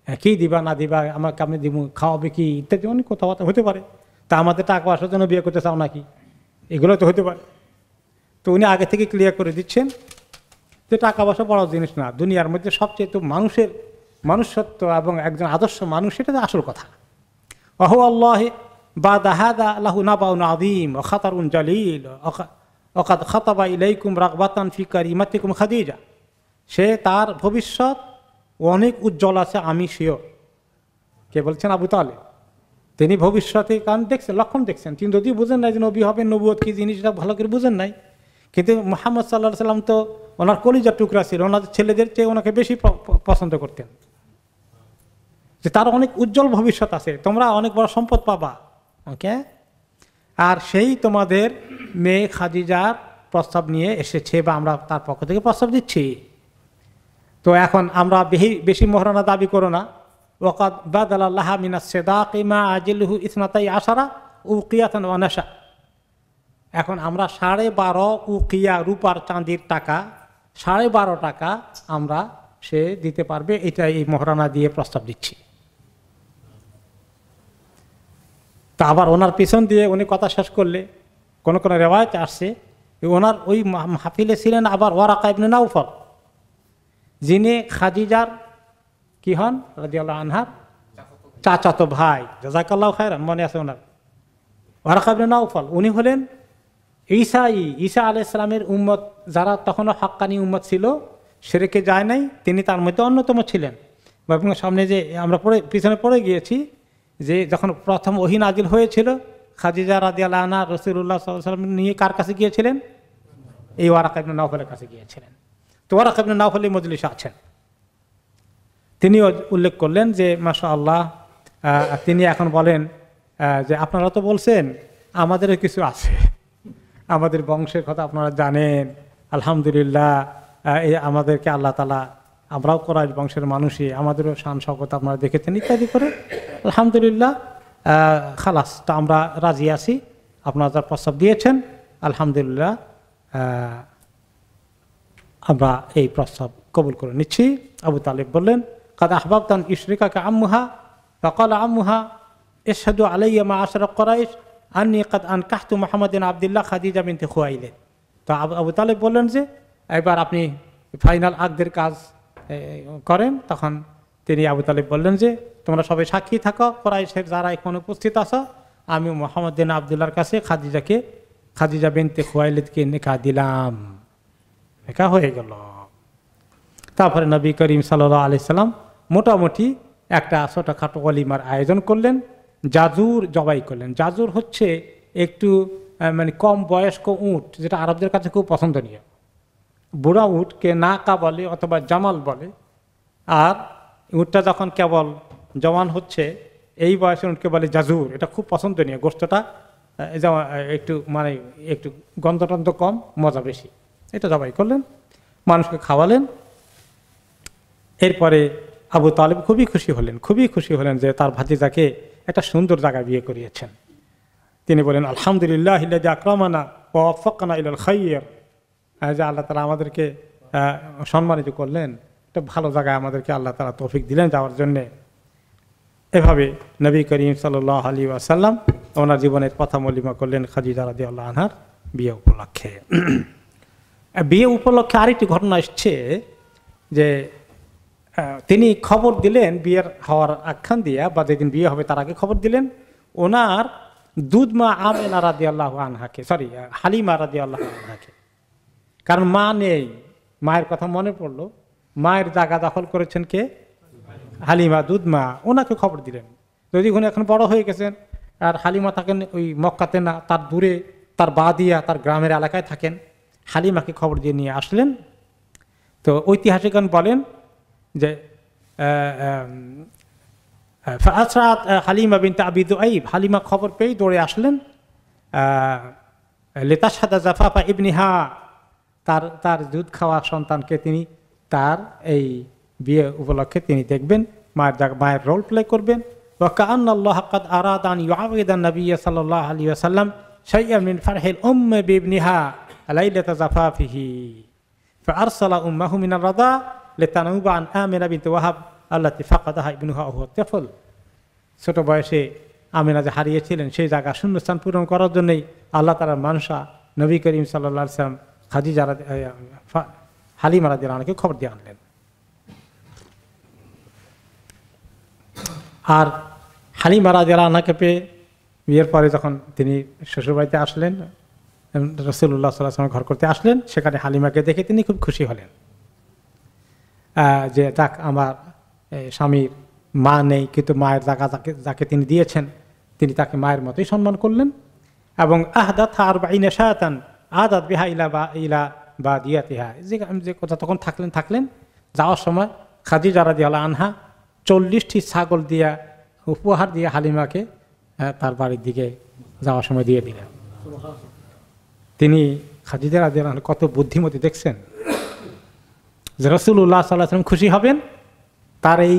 Speaker 1: হ্যাঁ কী দিবা না দিবা, আমাকে আপনি দিব, খাওয়াবে কি, ইত্যাদি অনেক কথাবার্তা হতে পারে। তা আমাদের টাকা পয়সার জন্য বিয়ে করতে চাও নাকি, এগুলো তো হতে পারে। তো উনি আগে থেকে ক্লিয়ার করে দিচ্ছেন যে টাকা পয়সা বড় জিনিস না, দুনিয়ার মধ্যে সবচেয়ে তো মানুষের মনুষ্যত্ব এবং একজন আদর্শ মানুষ, সেটা তো আসল কথা। ওহু আল্লাহ বাদা হাদা লাহু নাবাউন আযীম ওয়া খাতারুন জালিল ওয়াকাদ খাতাবা ইলাইকুম রাগবাতান ফি কারিমাতিকুম খাদিজা, সে তার ভবিষ্যৎ অনেক উজ্জ্বল আছে, আমি শিওর। কে বলছেন? আবু তালেব। তিনি ভবিষ্যতে কারণ দেখছেন, লক্ষণ দেখছেন, তিনি যদিও বুঝেন নাই যে নবী হবেন, নবুয়ত কি জিনিসটা ভালো করে বুঝেন নাই, কিন্তু মুহাম্মদ সাল্লাল্লাহু আলাইহি সাল্লাম তো ওনার কলিজার টুকরা ছিল, ওনাদের ছেলেদের চেয়ে ওনাকে বেশি পছন্দ করতেন, যে তার অনেক উজ্জ্বল ভবিষ্যৎ আছে, তোমরা অনেক বড় সম্পদ পাবা। ওকে, আর সেই তোমাদের মেয়ে খাদিজার প্রস্তাব নিয়ে এসেছে, বা আমরা তার পক্ষ থেকে প্রস্তাব দিচ্ছি। তো এখন আমরা বেশি মোহরানা দাবি করো না। ওয়াকাদ বাদালাল্লাহা মিনাস সিদাকি মা আজলহু ইসনাতাই আশারা উকিয়াতান ওয়া নাশা, এখন আমরা 12.5 উকিয়া রূপার চাঁদির টাকা, 12.5 টাকা আমরা সে দিতে পারবে, এটা এই মোহরানা দিয়ে প্রস্তাব দিচ্ছি। তা আবার ওনার পিছন দিয়ে উনি কথা শেষ করলে কোন কোন রেওয়ায়েত আসছে ওনার ওই মাহফিলে ছিলেন আবার ওয়ারাকা ইবনে নাওফল, যিনি খাদিজার কি হন রাদিয়াল্লাহু আনহার চাচাতো ভাই, জাযাকাল্লাহু খায়রান, মনে আছে ওনার। ওয়ারাকা ইবনে নাওফল উনি হলেন ঈসা আলাইহিস সালামের উম্মত, যারা তখনও হাক্কানি উম্মত ছিল, শিরকে যায় নাই, তিনি তার মধ্যে অন্যতম ছিলেন। এবং সামনে যে আমরা পিছনে পড়ে গিয়েছি যে যখন প্রথম ওহী নাজিল হয়েছিল, খাদিজা রাদিয়াল্লাহু আনহা রাসূলুল্লাহ সাল্লাল্লাহু আলাইহি ওয়াসাল্লাম নিয়ে কার কাছে গিয়েছিলেন? এই ওয়ারাকা ইবনে নাওফলের কাছে গিয়েছিলেন। তো ওয়ারাকা ইবনে নাওফল এই মজলিসে আছেন, তিনি উল্লেখ করলেন যে মাশাআল্লাহ, তিনি এখন বলেন যে আপনারা তো বলছেন আমাদেরও কিছু আছে, আমাদের বংশের কথা আপনারা জানেন, আলহামদুলিল্লাহ এই আমাদেরকে আল্লাহ তাআলা, আমরাও কোরাইশ বংশের মানুষই, আমাদেরও শান শওকত আপনারা দেখেছেন ইত্যাদি করে আলহামদুলিল্লাহ খালাস, তা আমরা রাজি আছি, আপনারা যার প্রস্তাব দিয়েছেন আলহামদুলিল্লাহ আমরা এই প্রস্তাব কবুল করে নিচ্ছি। আবু তালিব বললেন, কাদ আহবাবতান ইশরিকাকা আম্মুহা ফাকাল আম্মুহা ইশহাদু আলাইয়া মাআশারা কুরাইশ আন্নী কাদ আনকাহতু মুহাম্মাদিন আবদুল্লাহ খাদিজা বিনতে খুয়াইলিদ। তো আবু তালিব বললেন যে এবার আপনি ফাইনাল আকদের কাজ করেন। তখন তিনি আবু তালিব বললেন যে তোমরা সবাই সাক্ষী থাকো, কুরাইশের যারা এখানে উপস্থিত আছো, আমি মুহাম্মদ বিন আবদুল্লাহর কাছে খাদিজা বিনতে খুয়াইলিদকে নিকাহ দিলাম। নিকাহ হয়ে গেল। তারপরে নবী করিম সাল্লাল্লাহু আলাইহি সাল্লাম মোটামুটি একটা ছোটখাটো ওলিমার আয়োজন করলেন, জাজুর জবাই করলেন। জাজুর হচ্ছে একটু মানে কম বয়স্ক উট, যেটা আরবদের কাছে খুব পছন্দনীয়। বুড়া উটকে নাকা বলে অথবা জামাল বলে, আর উটটা যখন কেবল জওয়ান হচ্ছে এই বয়সের উটকে বলে জাজুর। এটা খুব পছন্দনীয়, গোশতটা একটু মানে একটু গন্ধটন্ধ কম, মজা বেশি। এটা জবাই করলেন, মানুষকে খাওয়ালেন। এরপরে আবু তালিব খুবই খুশি হলেন যে তার ভাতিজাকে একটা সুন্দর জায়গায় বিয়ে করিয়েছেন। তিনি বলেন, আলহামদুলিল্লাহ ইল্লাযী আকরামানা ওয়া ওয়াফাকানা ইলাল খায়র, যে আল্লাহ তাআলা আমাদেরকে সম্মানিত করলেন, একটা ভালো জায়গায় আমাদেরকে আল্লাহ তাআলা তৌফিক দিলেন যাওয়ার জন্যে। এভাবে নবী করিম সাল্লাল্লাহু আলাইহি ওয়াসাল্লাম ওনার জীবনের প্রথম ওলিমা করলেন খাদিজা রাদিয়াল্লাহু আনহার বিয়ে উপলক্ষে। বিয়ে উপলক্ষে আরেকটি ঘটনা এসছে যে তিনি খবর দিলেন বিয়ের হওয়ার আখ্যান দিয়া, বা যেদিন বিয়ে হবে তার আগে খবর দিলেন ওনার দুধমা আমেনা রাদিয়াল্লাহু আনহাকে, হালিমা রাদিয়াল্লাহু আনহাকে। কারণ মা নেই, মায়ের কথা মনে পড়লো, মায়ের জায়গা দখল করেছেন কে? হালিমা, দুধমা। ওনাকে খবর দিলেন, যদি উনি এখন বড় হয়ে গেছেন আর হালিমা থাকেন ওই মক্কাতে না, তার দূরে, তার বাদিয়া, তার গ্রামের এলাকায় থাকেন, হালিমাকে খবর দিয়ে নিয়ে আসলেন। তো ঐতিহাসিকগণ বলেন যে হালিমা বিনতে আবি দুআইব, হালিমা খবর পেয়ে দৌড়ে আসলেন লিতাশহাদা জাফাফা ইবনিহা, তার দুধ খাওয়া সন্তানকে তিনি তার এই বিয়ে উপলক্ষে তিনি দেখবেন, মায়ের রোল প্লে করবেন। ওয়া কাআন্নাল্লাহা কাদ আরাদা আন ইউআবিদান নাবিয়্য সাল্লাল্লাহু আলাইহি ওয়াসাল্লাম শাইআন মিন ফারহিল উম্মি বিইবনিহা লাইলাতা জাফাফিহি ফাআরসালা উম্মাহু মিনার রাদা লিতানুবা আন আমিনা বিনতে ওয়াহাব আল্লাতী ফাকাদাহা ইবনুহা ওয়া হুয়া তাফল। ছোট বয়সে আমিনা যে হারিয়েছিলেন সেই জায়গা শূন্যস্থান পূরণ করার জন্যই আল্লাহ তাআলার মানসা নবী করিম সাল্লাল্লাহু আলাইহি ওয়াসাল্লাম খাদিজা হালিমা রাদিয়াল্লাহু আনহাকে খবর দিয়ে আনলেন। আর হালিমা রাদিয়াল্লাহু আনহাকে পেয়ে বিয়ের পরে যখন তিনি শ্বশুরবাড়িতে আসলেন, রাসূলুল্লাহ সাল্লাল্লাহু আলাইহি ওয়াসাল্লাম ঘর করতে আসলেন, সেখানে হালিমাকে দেখে তিনি খুব খুশি হলেন যে যাক, আমার স্বামীর মা নেই কিন্তু মায়ের জায়গা যাকে তিনি দিয়েছেন তিনি তাকে মায়ের মতোই সম্মান করলেন। এবং আহদাথা আরবাঈনা শাতান আদাত বিহা ইলা বাদিয়াতিহা, যে কথা তখন থাকলেন যাওয়ার সময় খাদিজা রাদিয়াল্লাহু আনহা 40টি ছাগল দিয়া উপহার দিয়ে হালিমাকে তার বাড়ির দিকে যাওয়ার সময় দিয়ে দিলেন। তিনি খাদিজা রাদিয়াল্লাহু আনহা কত বুদ্ধিমতী দেখছেন, যে রাসূলুল্লাহ সাল্লাল্লাহু আলাইহি ওয়াসাল্লাম খুশি হবেন তার এই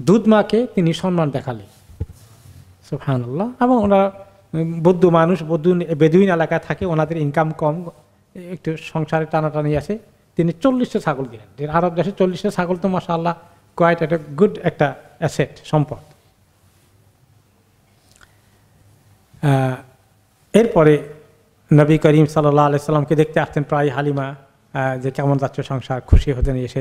Speaker 1: দুধমাকে তিনি সম্মান দেখালেন। সুবহানাল্লাহ। এবং ওনারা বৌদ্ধ মানুষ, বেদুইন এলাকায় থাকে, ওনাদের ইনকাম কম, একটু সংসারে টানাটানি আছে, তিনি 40টা ছাগল দিলেন। আরব দেশে 40টা ছাগল তো মাশাআল্লাহ কোয়াইট একটা গুড একটা অ্যাসেট, সম্পদ। এরপরে নবী করিম সাল্লাল্লাহু আলাইহি সাল্লামকে দেখতে আসতেন প্রায় হালিমা, যে কেমন যাচ্ছে সংসার, খুশি হতেন, এসে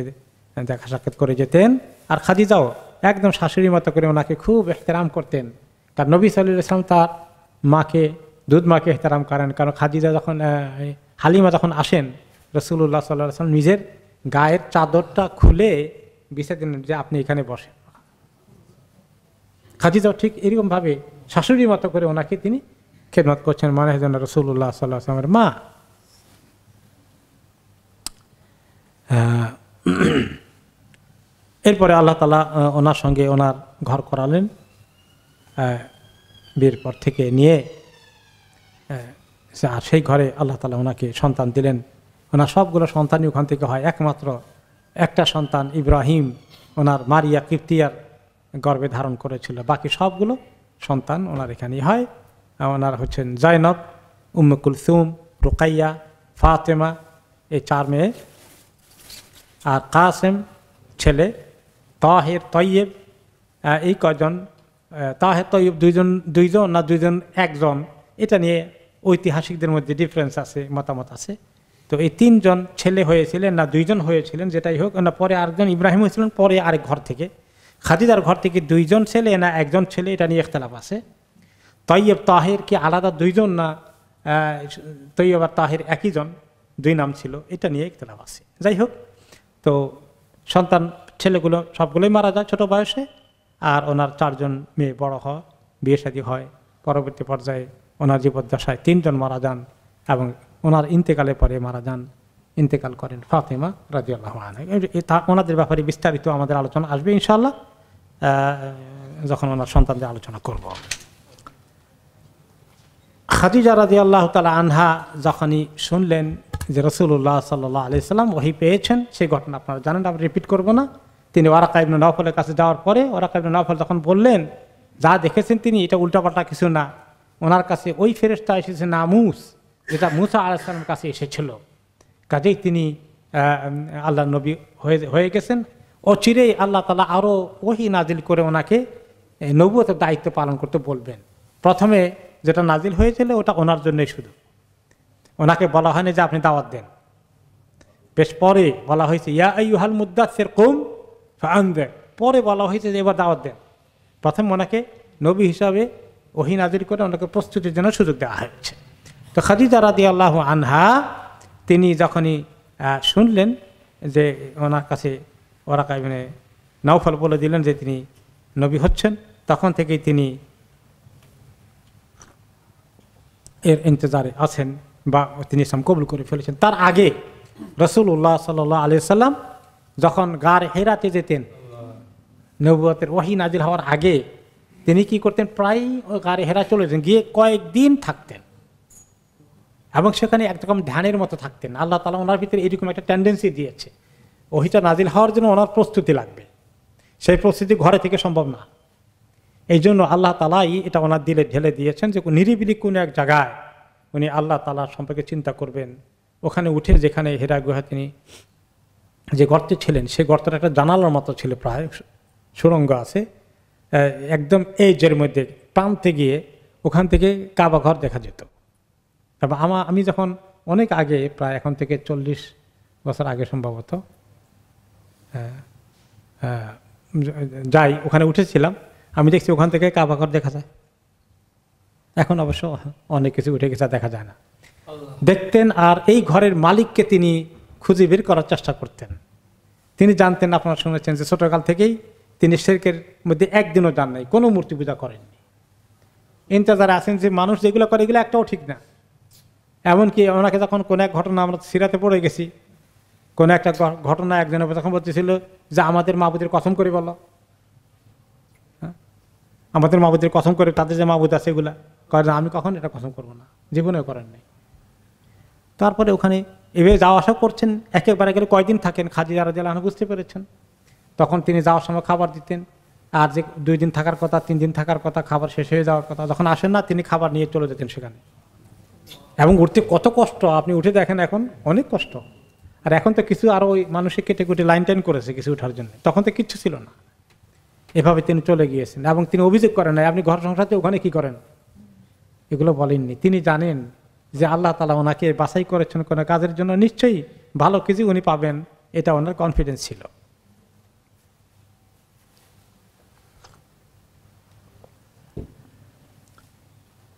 Speaker 1: দেখা সাক্ষাৎ করে যেতেন। আর খাদিজাও একদম শাশুড়ির মতো করে ওনাকে খুব এহতেরাম করতেন। তার নবী সাল্লাল্লাহু আলাইহি সাল্লাম তার মাকে, দুধ মাকে এহতেরাম করেন। কারণ খাদিজা যখন হালিমা যখন আসেন, রাসূলুল্লাহ সাল্লাল্লাহু আলাইহি সাল্লাম নিজের গায়ের চাদরটা খুলে বিছিয়ে দিলেন যে আপনি এখানে বসেন। খাদিজাও ঠিক এরকমভাবে শাশুড়ির মতো করে ওনাকে তিনি খেদমত করছেন, মানে যেন রাসূলুল্লাহ সাল্লাল্লাহু আলাইহি ওয়াসাল্লামের মা। এরপরে আল্লাহ তাআলা ওনার সঙ্গে ওনার ঘর করালেন, বিয়ের পর থেকে নিয়ে, আর সেই ঘরে আল্লাহ তাআলা ওনাকে সন্তান দিলেন। ওনার সবগুলো সন্তানই ওখান থেকে হয়, একমাত্র একটা সন্তান ইব্রাহিম ওনার মারিয়া কিপ্তিয়ার গর্ভে ধারণ করেছিল, বাকি সবগুলো সন্তান ওনার এখানেই হয়। ওনার হচ্ছেন জয়নব, উম্মে কুলসুম, রুকাইয়া, ফাতেমা, এই 4 মেয়ে, আর কাসেম ছেলে, তাহের, তৈয়ব, এই কয়জন। তাহের তৈয়ব দুইজন না একজন, এটা নিয়ে ঐতিহাসিকদের মধ্যে ডিফারেন্স আছে, মতামত আছে। তো এই 3 জন ছেলে হয়েছিলেন না 2 জন হয়েছিলেন, যেটাই হোক না, পরে আরেকজন ইব্রাহিম হয়েছিলেন, পরে আরেক ঘর থেকে, খাদিজার ঘর থেকে 2 জন ছেলে না 1 জন ছেলে, এটা নিয়ে ইখতিলাফ আছে। তৈয়ব তাহের কি আলাদা 2 জন না তৈয়ব আর তাহের একই জন, 2 নাম ছিল, এটা নিয়ে ইখতিলাফ আছে। যাই হোক, তো সন্তান ছেলেগুলো সবগুলোই মারা যায় ছোট বয়সে, আর ওনার 4 জন মেয়ে বড় হয়, বিয়ে শাদী হয়। পরবর্তী পর্যায়ে ওনার জীবদ্দশায় 3 জন মারা যান, এবং ওনার ইন্তেকালের পরে ইন্তেকাল করেন ফাতেমা রাদিয়াল্লাহু আনহা। ওনাদের ব্যাপারে বিস্তারিত আমাদের আলোচনা আসবে ইনশাআল্লাহ, যখন ওনার সন্তানদের আলোচনা করব। খাদিজা রাদিয়াল্লাহু তাআলা আনহা যখনই শুনলেন যে রাসূলুল্লাহ সাল্লাল্লাহু আলাইহি সাল্লাম ওহী পেয়েছেন, সেই ঘটনা আপনারা জানেন, আমি রিপিট করব না। তিনি ওয়ারাকা ইবনে নওফলের কাছে যাওয়ার পরে ওয়ারাকা ইবনে নওফল যখন বললেন যা দেখেছেন তিনি এটা উল্টাপাল্টা কিছু না, ওনার কাছে ওই ফেরেশতা এসেছে নামুস, যেটা মুসা আলাইহিস সালামের কাছে এসেছিল, কাজেই তিনি আল্লাহর নবী হয়ে গেছেন। অচিরেই আল্লাহ তাআলা আরও ওহী নাজিল করে ওনাকে নবুয়তের দায়িত্ব পালন করতে বলবেন। প্রথমে যেটা নাজিল হয়েছিল ওটা ওনার জন্যই শুধু, ওনাকে বলা হয়নি যে আপনি দাওয়াত দেন। বেশ পরে বলা হয়েছে ইয়া আইয়ুহাল মুদ্দাসসির কুম ফাআনদির, পরে বলা হয়েছে যে এবার দাওয়াত দেন। প্রথম ওনাকে নবী হিসাবে ওহী নাজিল করে ওনাকে প্রস্তুতির জন্য সুযোগ দেওয়া হয়েছে। তো খাদিজা রাদিয়াল্লাহু আনহা তিনি যখনই শুনলেন যে ওনার কাছে ওয়ারাকা ইবনে নওফল বলে দিলেন যে তিনি নবী হচ্ছেন, তখন থেকেই তিনি এর ইন্তজারে আছেন বা তিনি ইসলাম কবুল করে ফেলেছেন। তার আগে রাসূলুল্লাহ সাল্লাল্লাহু আলাইহি সাল্লাম যখন গারে হেরাতে যেতেন, নবুয়তের ওহী নাজিল হওয়ার আগে তিনি কি করতেন, প্রায় গারে হেরা চলে যেতেন, গিয়ে কয়েকদিন থাকতেন এবং সেখানে একরকম ধ্যানের মতো থাকতেন। আল্লাহ তাআলা ওনার ভিতরে এরকম একটা টেন্ডেন্সি দিয়েছে, ওহীটা নাজিল হওয়ার জন্য ওনার প্রস্তুতি লাগবে, সেই প্রস্তুতি ঘরে থেকে সম্ভব না। এই জন্য আল্লাহ তাআলাই এটা ওনার দিলে ঢেলে দিয়েছেন যে নিরিবিলি কোনো এক জায়গায় উনি আল্লাহ তাআলার সম্পর্কে চিন্তা করবেন। ওখানে উঠে যেখানে হেরা গুহা তিনি যে গর্তে ছিলেন, সেই গর্তটা একটা জানালার মতো ছিল, প্রায় সুড়ঙ্গ আছে, একদম এজের মধ্যে প্রান্তে গিয়ে ওখান থেকে কাবা ঘর দেখা যেত। তবে আমি যখন অনেক আগে, প্রায় এখন থেকে 40 বছর আগে সম্ভবত যাই, ওখানে উঠেছিলাম, আমি দেখছি ওখান থেকে কাবা ঘর দেখা যায়। এখন অবশ্য অনেক কিছু উঠে গেছে, দেখা যায় না, দেখতেন। আর এই ঘরের মালিককে তিনি খুঁজে বের করার চেষ্টা করতেন। তিনি জানতেন, আপনারা শুনেছেন যে ছোটকাল থেকেই তিনি শিরকের মধ্যে একদিনও যান নাই, কোনো মূর্তি পূজা করেননি। ইন্তজারে আছেন যে মানুষ যেগুলো করে এগুলো একটাও ঠিক না। এমনকি ওনাকে যখন কোনো এক ঘটনা, আমরা সিরাতে পড়ে গেছি, কোনো একটা ঘটনা একজনের যখন বলতেছিল যে আমাদের মাবুদের কসম করে বলো, আমাদের মাবুদের কসম করে, তাদের যে মাবুদ আছে এগুলা করেন, আমি কখন এটা কসম করবো না, জীবনেও করেন নাই। তারপরে ওখানে এভাবে যাওয়া আসা করছেন, একেবারে গেলে কয়দিন থাকেন, খাদিজা রাদিয়াল্লাহু আনহা বুঝতে পেরেছেন। তখন তিনি যাওয়ার সময় খাবার দিতেন, আর যে 2 দিন থাকার কথা, 3 দিন থাকার কথা, খাবার শেষ হয়ে যাওয়ার কথা, যখন আসেন না তিনি খাবার নিয়ে চলে যেতেন সেখানে। এবং উঠতে কত কষ্ট, আপনি উঠে দেখেন এখন অনেক কষ্ট। আর এখন তো কিছু আরো ওই মানুষের কেটে কুটে লাইন টাইন করেছে কিছু ওঠার জন্য, তখন তো কিচ্ছু ছিল না। এভাবে তিনি চলে গিয়েছেন এবং তিনি অভিযোগ করেন নাই আপনি ঘর সংসারতে ওখানে কি করেন, এগুলো বলেননি। তিনি জানেন যে আল্লাহ তাআলা ওনাকে বাছাই করেছেন কোনো কাজের জন্য, নিশ্চয়ই ভালো কিছু উনি পাবেন, এটা ওনার কনফিডেন্স ছিল।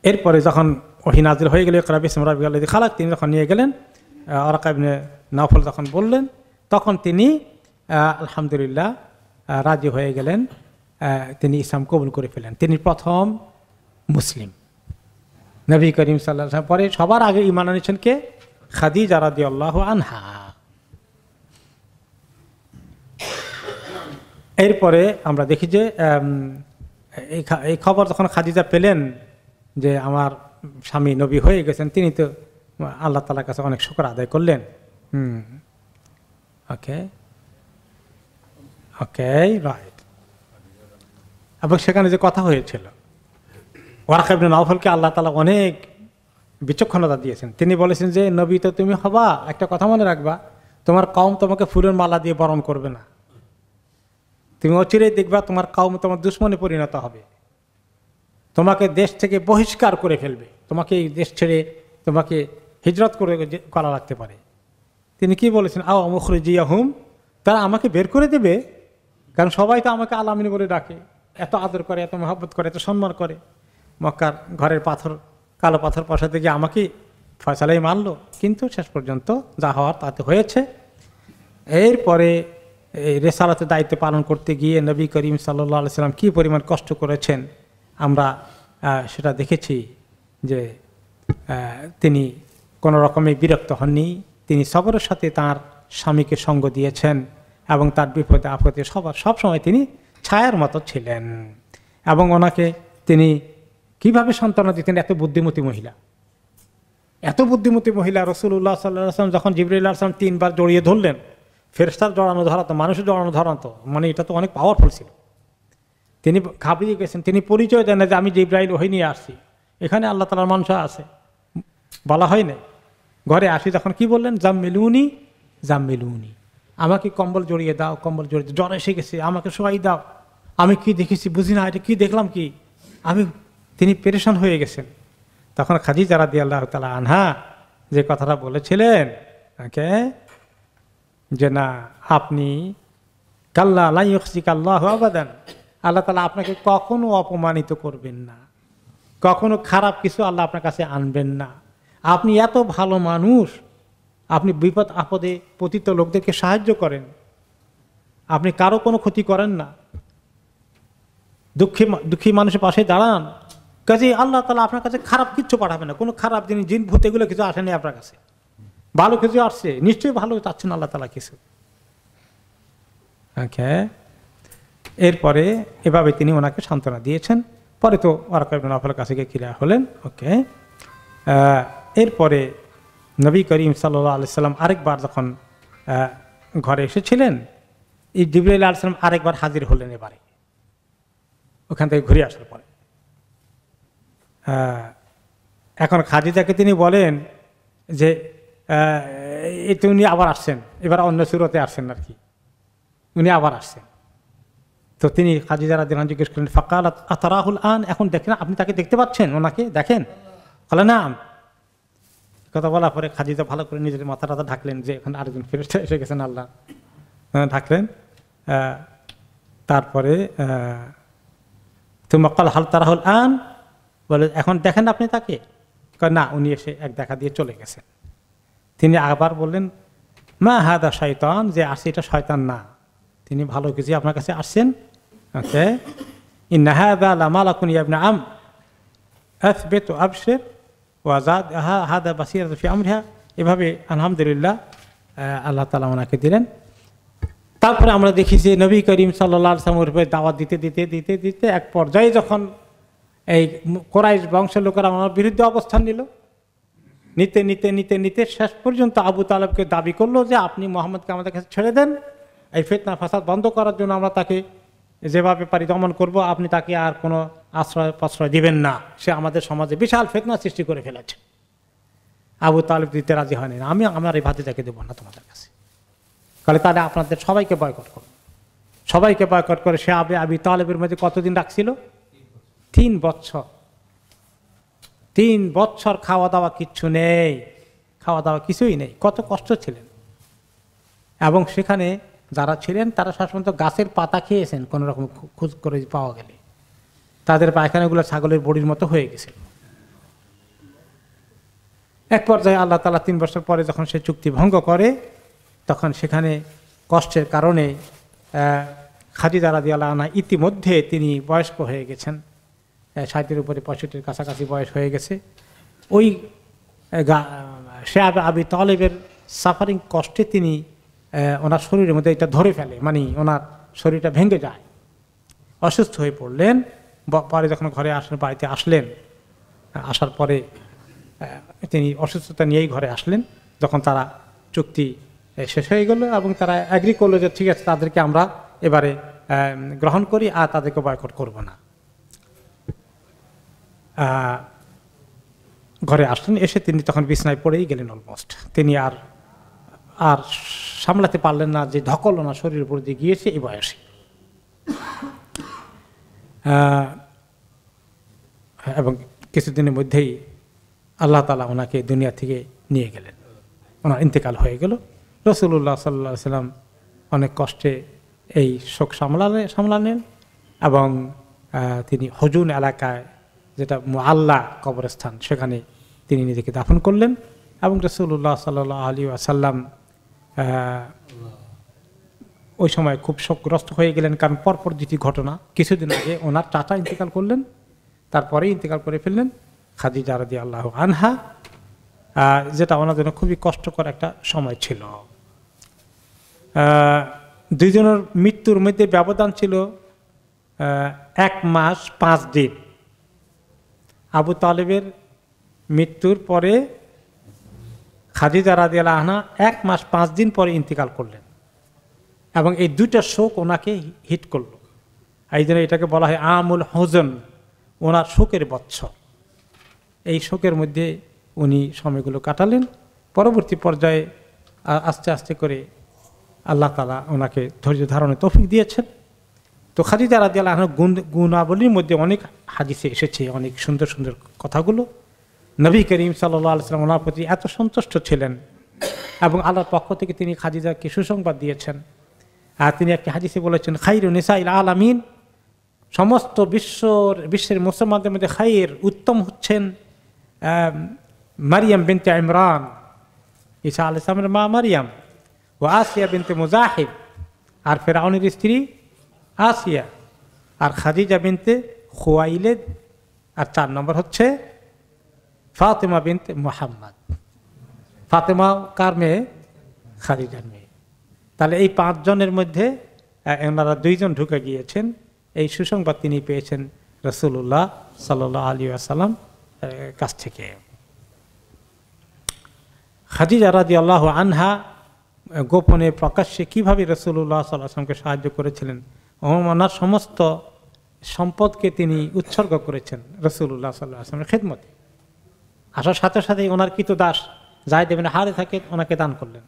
Speaker 1: এরপরে যখন ওহী নাজিল হয়ে গেল, ইকরা বিসমি রাব্বিকাল্লাযী খালাক, তিনি যখন নিয়ে গেলেন, ওয়ারাকা ইবনে নওফল যখন বললেন, তখন তিনি আলহামদুলিল্লাহ রাজি হয়ে গেলেন, তিনি ইসলাম কবুল করে ফেলেন। তিনি প্রথম মুসলিম। নবী করিম সাল্লাল্লাহু আলাইহি ওয়াসাল্লাম পরে সবার আগে ঈমান এনেছেন কে? খাদিজা রাদিয়াল্লাহু আনহা। এরপরে আমরা দেখি যে এই খবর যখন খাদিজা পেলেন যে আমার স্বামী নবী হয়ে গেছেন, তিনি তো আল্লাহ তাআলার কাছে অনেক শুকর আদায় করলেন ওকে ওকে রাইট। এবং সেখানে যে কথা হয়েছিল, ওয়ারাকা ইবনে নাওফলকে আল্লাহ তাআলা অনেক বিচক্ষণতা দিয়েছেন। তিনি বলেছেন যে নবী তো তুমি হবা, একটা কথা মনে রাখবা, তোমার কওম তোমাকে ফুলের মালা দিয়ে বরণ করবে না, তুমি অচিরেই দেখবা তোমার কওম তোমার দুশমনে পরিণত হবে, তোমাকে দেশ থেকে বহিষ্কার করে ফেলবে, তোমাকে এই দেশ ছেড়ে তোমাকে হিজরত করা লাগতে পারে। তিনি কি বলেছেন, আও মুখরিজিয়াহুম, তারা আমাকে বের করে দেবে, কারণ সবাই তো আমাকে আল আমিন বলে ডাকে, এত আদর করে, এত মহব্বত করে, এত সম্মান করে। মক্কার ঘরের পাথর, কালো পাথর বসাতে গিয়ে আমাকে ফয়সালাই মানলো, কিন্তু শেষ পর্যন্ত যা হওয়ার তাতে হয়েছে। এরপরে এই রেসালাতের দায়িত্ব পালন করতে গিয়ে নবী করিম সাল্লাল্লাহু আলাইহি সাল্লাম কী পরিমাণ কষ্ট করেছেন আমরা সেটা দেখেছি, যে তিনি কোনো রকমে বিরক্ত হননি, তিনি সবরের সাথে তার স্বামীকে সঙ্গ দিয়েছেন এবং তার বিপদে আপদে সবসময় তিনি ছায়ার মতো ছিলেন। এবং ওনাকে তিনি কিভাবে সান্ত্বনা দিতেন, এত বুদ্ধিমতী মহিলা, এত বুদ্ধিমতী মহিলা। রাসূলুল্লাহ সাল্লাল্লাহু আলাইহি ওয়াসাল্লাম যখন জিবরাইল আলাইহিস সালাম 3 বার জড়িয়ে ধরলেন, ফেরেশতার জড়ানো ধরাতো, মানুষের জড়ানো ধরাতো, মানে এটা তো অনেক পাওয়ারফুল ছিল। তিনি ঘাবড়িয়ে গেছেন, তিনি পরিচয় দেন না যে আমি জিবরাইল ওহী নিয়ে আসছি, এখানে আল্লাহ তাআলার মানুষ আছে, বলা হয় না। ঘরে আসি যখন কি বললেন, জাম্মিলুনি জাম্মিলুনি, আমাকে কম্বল জড়িয়ে দাও, কম্বল জড়িয়ে, জ্বর এসে গেছে, আমাকে শোয়াই দাও, আমি কি দেখেছি বুঝি না, এটা কি দেখলাম কি আমি। তিনি পেরেশান হয়ে গেছেন। তখন খাদিজা রাদিয়াল্লাহু তাআলা আনহা যে কথাটা বলেছিলেন ওকে, যে না আপনি কাল্লা লা ইউখজিকাল্লাহু আবাদান, আল্লাহ তাআলা আপনাকে কখনো অপমানিত করবেন না, কখনো খারাপ কিছু আল্লাহ আপনার কাছে আনবেন না। আপনি এত ভালো মানুষ, আপনি বিপদ আপদে পতিত লোকদেরকে সাহায্য করেন, আপনি কারো কোনো ক্ষতি করেন না, দুঃখী মানুষের পাশে দাঁড়ান, কাজে আল্লাহ তাআলা আপনার কাছে খারাপ কিচ্ছু পাঠাবে না, কোনো খারাপ জিনিস, জিন ভূত এগুলো কিছু আসেনি আপনার কাছে, ভালো কিছু আসছে, নিশ্চয়ই ভালো চাচ্ছেন আল্লাহ তাআলা কিছু। ওকে, এরপরে এভাবে তিনি ওনাকে সান্ত্বনা দিয়েছেন। পরে তো ওয়ারাকা ইবনে নাওফলের কাছে গিয়ে ক্লিয়ার হলেন। ওকে, এরপরে নবী করিম সাল্লাল্লাহু আলাইহি সাল্লাম আরেকবার যখন ঘরে এসেছিলেন, এই জিবরাইল আলাইহিস সালাম আরেকবার হাজির হলেন এবারে, ওখান থেকে ঘুরে আসার পরে। এখন খাদিজাকে তিনি বলেন যে উনি আবার আসছেন, এবার অন্য সুরতে আসছেন আর কি, উনি আবার আসছেন। তো তিনি খাদিজা রাদিয়াল্লাহু আনহা জিজ্ঞেস করলেন, ফাকালাত আতারাহুল আন, এখন দেখেন আপনি তাকে দেখতে পাচ্ছেন, ওনাকে দেখেন? বলে না। কথা বলার পরে খাদিজা ভালো করে নিজের মাথাটা ঢাকলেন, যে এখন আরেকজন ফেরেশতা এসে গেছেন, আল্লাহ ঢাকলেন। তারপরে তুমা ক্বাল হাল তারাহুল আন, বলে এখন দেখেন আপনি তাকে? না, উনি এসে এক দেখা দিয়ে চলে গেছেন। তিনি আবার বললেন, মা হাদা শয়তান, যে আসছে এটা শয়তান না, তিনি ভালো কিছু আপনার কাছে আসছেন। ওকে, ইন্না হাদা লামালাকুন ইয়া ইবনা আম আথবিতু আবশির ওয়া যাদহা হাদা বাসীরাতু ফি আমরিহা। এভাবে আলহামদুলিল্লাহ আল্লাহ তাআলা ওনাকে দিলেন। তারপরে আমরা দেখি যে নবী করিম সাল্লাল্লাহু আলাইহি ওয়াসাল্লামের উপরে দাওয়াত দিতে দিতে দিতে দিতে এক পর্যায়ে যখন এই কুরাইশ বংশের লোকেরা ওনার বিরুদ্ধে অবস্থান নিল, নিতে নিতে নিতে নিতে শেষ পর্যন্ত আবু তালেবকে দাবি করলো যে আপনি মুহাম্মদকে আমাদের কাছে ছেড়ে দেন, এই ফিতনা ফাসাদ বন্ধ করার জন্য আমরা তাকে যেভাবে পারি দমন করব, আপনি তাকে আর কোনো আশ্রয় প্রশ্রয় দিবেন না, সে আমাদের সমাজে বিশাল ফিতনা সৃষ্টি করে ফেলেছে। আবু তালেব দিতে রাজি হয়নি, আমি আমার এই ভাতিজাকে দেবো না তোমাদের কাছে, তাহলে তাহলে আপনাদের সবাইকে বয়কট করো। সবাইকে বয়কট করে সে আবু তালেবের মধ্যে কতদিন রাখছিল? 3 বছর। 3 বছর খাওয়া দাওয়া কিচ্ছু নেই, খাওয়া দাওয়া কিছুই নেই, কত কষ্ট ছিলেন। এবং সেখানে যারা ছিলেন তারা সাধারণত গাছের পাতা খেয়েছেন, কোনো রকম খোঁজ করে পাওয়া গেলে, তাদের পায়খানাগুলো ছাগলের বড়ির মতো হয়ে গেছে। এক পর্যায়ে আল্লাহ তাআলা 3 বছর পরে যখন সে চুক্তি ভঙ্গ করে, তখন সেখানে কষ্টের কারণে খাদিজা রাদিয়াল্লাহু আনহা ইতিমধ্যে তিনি বয়স্ক হয়ে গেছেন, 60-এর উপরে 65-এর কাছাকাছি বয়স হয়ে গেছে। ওই সে আবু তালেবের সাফারিং কষ্টে তিনি ওনার শরীরের মধ্যে এটা ধরে ফেলে, মানে ওনার শরীরটা ভেঙে যায়, অসুস্থ হয়ে পড়লেন। পরে যখন ঘরে আসলেন, বাড়িতে আসলেন, আসার পরে তিনি অসুস্থতা নিয়েই ঘরে আসলেন। যখন তারা চুক্তি শেষ হয়ে গেল এবং তারা অ্যাগ্রি করলো যে ঠিক আছে তাদেরকে আমরা এবারে গ্রহণ করি আর তাদেরকে বয়কট করব না। ঘরে আসলেন, এসে তিনি তখন বিছনায় পড়েই গেলেন অলমোস্ট। তিনি আর সামলাতে পারলেন না যে ধকলনা শরীরের উপর দিয়ে গিয়েছে এই বয়সে। এবং কিছুদিনের মধ্যেই আল্লাহ তাআলা ওনাকে দুনিয়া থেকে নিয়ে গেলেন, ওনার ইন্তেকাল হয়ে গেল। রাসূলুল্লাহ সাল্লাল্লাহু আলাইহি ওয়াসাল্লাম অনেক কষ্টে এই শোক সামলালেন এবং তিনি হুজুন এলাকায়, যেটা মুআল্লা কবরস্থান, সেখানে তিনি নিজেকে দাফন করলেন। এবং রাসূলুল্লাহ সাল্লাল্লাহু আলাইহি ওয়াসাল্লাম ওই সময় খুব শোকগ্রস্ত হয়ে গেলেন, কারণ পরপর দুটি ঘটনা। কিছুদিন আগে ওনার চাচা ইন্তেকাল করলেন, তারপরেই ইন্তেকাল করে ফেললেন খাদিজা রাদিয়াল্লাহু আনহা, যেটা ওনার জন্য খুবই কষ্টকর একটা সময় ছিল। দুইজনের মৃত্যুর মধ্যে ব্যবধান ছিল 1 মাস 5 দিন। আবু তালেবের মৃত্যুর পরে খাদিজা রাদিয়াল্লাহু আনহা 1 মাস 5 দিন পরে ইন্তেকাল করলেন এবং এই দুইটা শোক ওনাকে হিট করল। এই জন্য এটাকে বলা হয় আমুল হুজন, ওনার শোকের বৎসর। এই শোকের মধ্যে উনি সময়গুলো কাটালেন। পরবর্তী পর্যায়ে আস্তে আস্তে করে আল্লাহ তাআলা ওনাকে ধৈর্য ধারণের তৌফিক দিয়েছেন। তো খাদিজা রাদিয়াল্লাহু আনহার গুণাবলীর মধ্যে অনেক হাদিসে এসেছে, অনেক সুন্দর সুন্দর কথাগুলো। নবী করিম সাল্লাল্লাহু আলাইহি ওয়াসাল্লাম ওনার প্রতি এত সন্তুষ্ট ছিলেন এবং আল্লাহর পক্ষ থেকে তিনি খাদিজাকে সুসংবাদ দিয়েছেন। আর তিনি একটি হাদিসে বলেছেন, খাইরুন নিসাইল আলামিন, সমস্ত বিশ্বের মুসলমানদের মধ্যে খাইর উত্তম হচ্ছেন মারিয়াম বিনতে ইমরান, ঈসা আলাইহিস সালামের মা মারিয়াম, ও আসিয়া বিনতে মুজাহিদ, আর ফেরাউনের স্ত্রী আসিয়া, আর খাদিজা বিনতে খুয়াইলিদ, আর 4 নম্বর হচ্ছে ফাতেমা বিনতে মুহাম্মদ। ফাতেমা কার মেয়ে? খাদিজার মেয়ে। তাহলে এই 5 জনের মধ্যে ওনারা 2 জন ঢুকে গিয়েছেন। এই সুসংবাদ তিনি পেয়েছেন রাসূলুল্লাহ সাল্লাল্লাহু আলাইহি ওয়াসাল্লাম কাছ থেকে। খাদিজা রাদিয়াল্লাহু আনহা গোপনে প্রকাশ্যে কিভাবে রাসূলুল্লাহ সাল্লাল্লাহু আলাইহি ওয়াসাল্লামকে সাহায্য করেছিলেন, ওনার সমস্ত সম্পদকে তিনি উৎসর্গ করেছেন রাসূলুল্লাহ সাল্লাল্লাহু আলাইহি ওয়াসাল্লামের খেদমতে। আসার সাথে সাথেই ওনার কৃতদাস যায়েদ ইবনে হারেসাকে ওনাকে দান করলেন,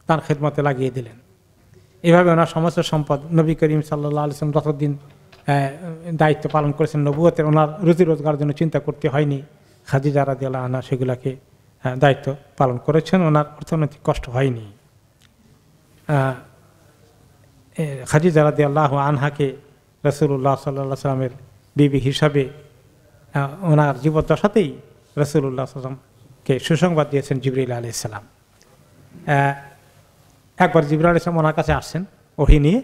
Speaker 1: তার খেদমতে লাগিয়ে দিলেন। এভাবে ওনার সমস্ত সম্পদ, নবী করিম সাল্লাল্লাহু আলাইহি ওয়াসাল্লাম যতদিন দায়িত্ব পালন করেছেন নবুয়তের, ওনার রুজি রোজগারের জন্য চিন্তা করতে হয়নি। খাদিজা রাদিয়াল্লাহু আনহা সেগুলাকে দায়িত্ব পালন করেছেন, ওনার অর্থনৈতিক কষ্ট হয়নি। খাদিজা রাদিয়াল্লাহু আনহাকে রাসূলুল্লাহ সাল্লাল্লাহু আলাইহি ওয়াসাল্লামের বিবি হিসাবে ওনার জীবদ্দশাতেই রাসূলুল্লাহ সাল্লাল্লাহু আলাইহি ওয়াসাল্লামকে সুসংবাদ দিয়েছেন জিবরাইল আলাইহিস সালাম। একবার জিবরাইল আলাইহিস সালাম ওনার কাছে আসছেন ওহী নিয়ে,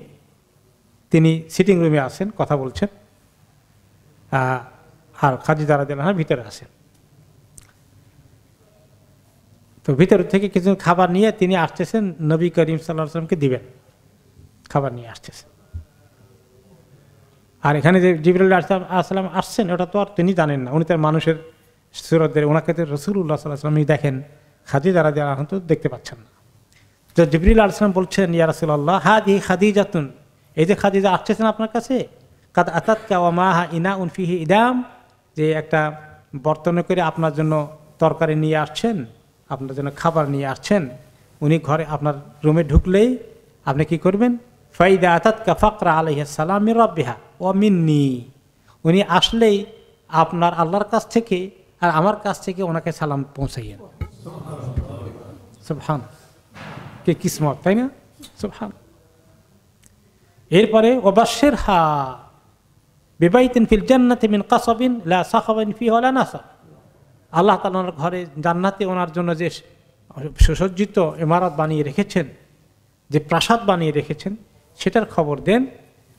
Speaker 1: তিনি সিটিং রুমে আছেন, কথা বলছেন, আর খাদিজা রাদিয়াল্লাহু আনহা ভিতরে আছেন। তো ভিতর থেকে কিছু খাবার নিয়ে তিনি আসতেছেন, নবী করিম সাল্লাল্লাহু আলাইহি ওয়াসাল্লামকে দিবেন, খাবার নিয়ে আসতেছেন। আর এখানে যে জিবরাইল আলাইহিস সালাম আসছেন ওটা তো আর তিনি জানেন না, উনি তার মানুষের সুরতের, ওনাকে তো রাসূলুল্লাহ সাল্লাল্লাহু আলাইহি ওয়াসাল্লাম দেখেন, খাদিজা রাদিয়াল্লাহু আনহা তো দেখতে পাচ্ছেন না। তো জিবরাইল আলাইহিস সালাম বলছেন, ইয়া রাসূলুল্লাহ হাদিহি খাদিজাতুন, এই যে খাদিজা আসছেন আপনার কাছে, কাদ আতাতকা ওয়া মাহা ইনাউন ফিহি ইদাম, যে একটা বর্তনে করে আপনার জন্য তরকারি নিয়ে আসছেন, আপনার জন্য খাবার নিয়ে আসছেন। উনি ঘরে আপনার রুমে ঢুকলেই আপনি কি করবেন? ফাইদা আতাতকা ফাকরা আলাইহিস সালাম মির রাব্বিহা ওয়া মিন্নি, উনি আসলেই আপনার আল্লাহর কাছ থেকে আর আমার কাছ থেকে ওনাকে সালাম পৌঁছাইয়েন। সুবহান, কে কিসমত, তাই না? সুবহান। এরপরে ওয়াবাশশিরহা বিবাইতিন ফিল জান্নাতি মিন কাসাবিন লা সাখাবিন ফিহি ওয়া লা নাসাব, আল্লাহ তাআলা ওনার ঘরে জান্নাতে ওনার জন্য যে সুসজ্জিত ইমারত বানিয়ে রেখেছেন, যে প্রাসাদ বানিয়ে রেখেছেন, সেটার খবর দেন।